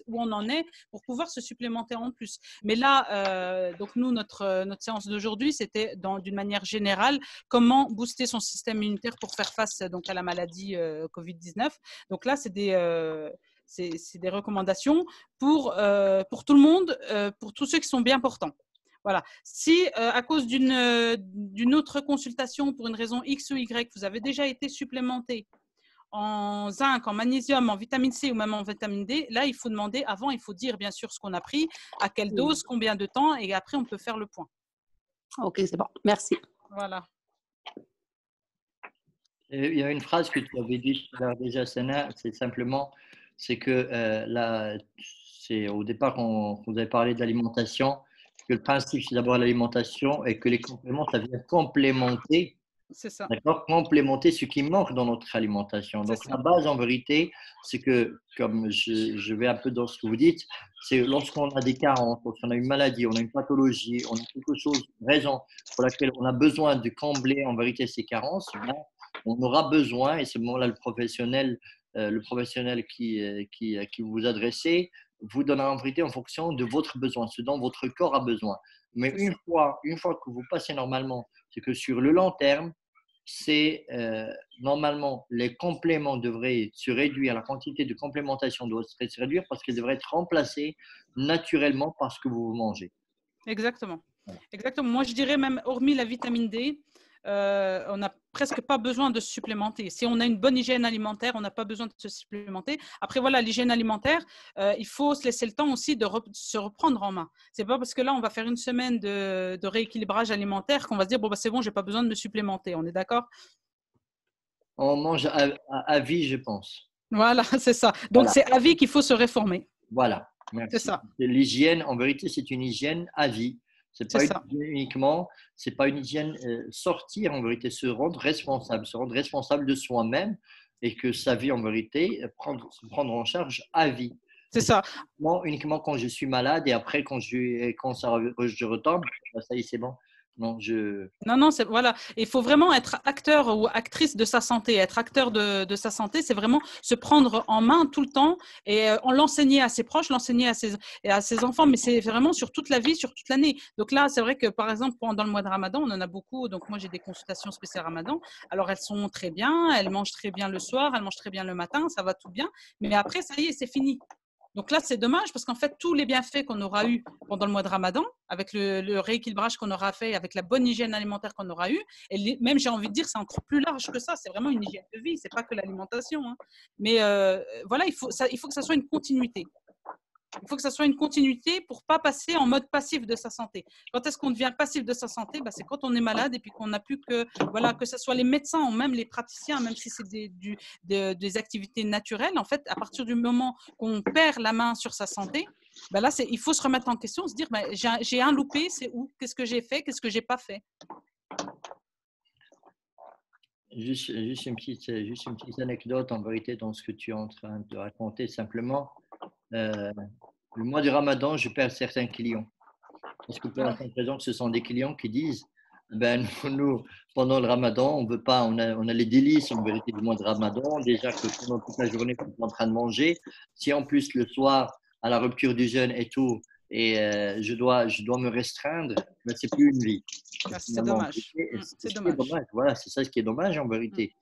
où on en est, pour pouvoir se supplémenter en plus. Mais là, donc nous, notre séance d'aujourd'hui, c'était d'une manière générale, comment booster son système immunitaire pour faire face donc à la maladie Covid-19. Donc là, c'est des recommandations pour tout le monde, pour tous ceux qui sont bien portants. Voilà. Si à cause d'une autre consultation, pour une raison X ou Y, vous avez déjà été supplémenté en zinc, en magnésium, en vitamine C ou même en vitamine D, là, il faut demander, avant, il faut dire bien sûr ce qu'on a pris, à quelle dose, combien de temps, et après, on peut faire le point. Ok, c'est bon. Merci. Voilà. Il y a une phrase que tu avais dit déjà, Sana, c'est que là, c'est au départ quand vous avez parlé d'alimentation, que le principe, c'est d'abord l'alimentation et que les compléments, ça vient complémenter, C'est ça. d'accord, complémenter ce qui manque dans notre alimentation. C'est Donc, ça. la base, en vérité, c'est que, comme je vais un peu dans ce que vous dites, c'est lorsqu'on a des carences, lorsqu'on a une maladie, on a une pathologie, on a quelque chose, raison pour laquelle on a besoin de combler, en vérité, ces carences, ben, on aura besoin, et c'est le moment-là, le professionnel qui vous adressez, vous donnera en vérité en fonction de votre besoin, ce dont votre corps a besoin. Mais C'est une fois que vous passez normalement, c'est que sur le long terme, c'est normalement les compléments devraient se réduire, la quantité de complémentation doit se réduire parce qu'elle devrait être remplacée naturellement par ce que vous mangez. Exactement. Voilà. Exactement. Moi, je dirais même, hormis la vitamine D, on n'a presque pas besoin de se supplémenter. Si on a une bonne hygiène alimentaire, on n'a pas besoin de se supplémenter. Après, voilà, l'hygiène alimentaire, il faut se laisser le temps aussi de se reprendre en main. C'est pas parce que là, on va faire une semaine de rééquilibrage alimentaire qu'on va se dire, bon, bah, c'est bon, j'ai pas besoin de me supplémenter. On est d'accord? On mange à vie, je pense. Voilà, c'est ça. Donc, Voilà. c'est à vie qu'il faut se réformer. Voilà, C'est merci. ça. L'hygiène, en vérité, c'est une hygiène à vie. C'est pas C'est une ça. hygiène uniquement, c'est pas une hygiène sortir, en vérité, se rendre responsable de soi-même et que sa vie, en vérité, se prendre en charge à vie. C'est ça. Uniquement quand je suis malade et après, quand je retombe, ça y est, c'est bon. Non, Non, voilà. Il faut vraiment être acteur ou actrice de sa santé. Être acteur de sa santé, c'est vraiment se prendre en main tout le temps et l'enseigner à ses proches, l'enseigner à ses enfants. Mais c'est vraiment sur toute la vie, sur toute l'année. Donc là, c'est vrai que par exemple, pendant le mois de Ramadan, on en a beaucoup. Donc moi, j'ai des consultations spéciales Ramadan. Alors elles sont très bien, elles mangent très bien le soir, elles mangent très bien le matin, ça va tout bien. Mais après, ça y est, c'est fini. Donc là, c'est dommage parce qu'en fait, tous les bienfaits qu'on aura eu pendant le mois de Ramadan, avec le rééquilibrage qu'on aura fait, avec la bonne hygiène alimentaire qu'on aura eue, et même j'ai envie de dire, c'est encore plus large que ça. C'est vraiment une hygiène de vie, c'est pas que l'alimentation. Hein. Mais voilà, il faut que ça soit une continuité. Il faut que ça soit une continuité pour pas passer en mode passif de sa santé. Quand est-ce qu'on devient passif de sa santé? C'est quand on est malade et puis qu'on n'a plus que, voilà, que ce soit les médecins ou même les praticiens, même si c'est des activités naturelles. En fait, à partir du moment qu'on perd la main sur sa santé, là, il faut se remettre en question, se dire, j'ai un loupé, c'est où? Qu'est-ce que j'ai fait? Qu'est-ce que j'ai pas fait? Juste une petite anecdote en vérité dans ce que tu es en train de raconter simplement. Le mois du Ramadan, je perds certains clients. Parce que pour la simple raison que ce sont des clients qui disent nous, pendant le Ramadan, on veut pas, on a les délices en vérité du mois de Ramadan. Déjà que pendant toute la journée, on est en train de manger. Si en plus le soir, à la rupture du jeûne et tout, et je dois me restreindre, c'est plus une vie. C'est dommage. C'est dommage. Voilà, c'est ça ce qui est dommage en vérité.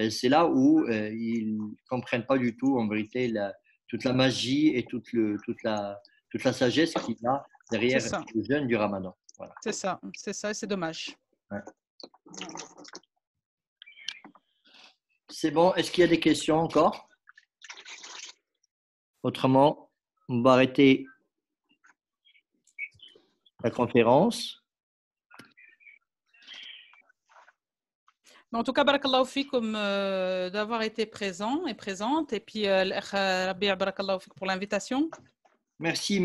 C'est là où ils ne comprennent pas du tout en vérité toute la magie et toute la sagesse qu'il y a derrière le jeûne du Ramadan. Voilà. C'est ça, c'est dommage. Ouais. C'est bon, est-ce qu'il y a des questions encore? Autrement, on va arrêter la conférence. En tout cas, barakallahu fikoum d'avoir été présent et présente. Et puis, Rabia, barakallahu fik pour l'invitation. Merci.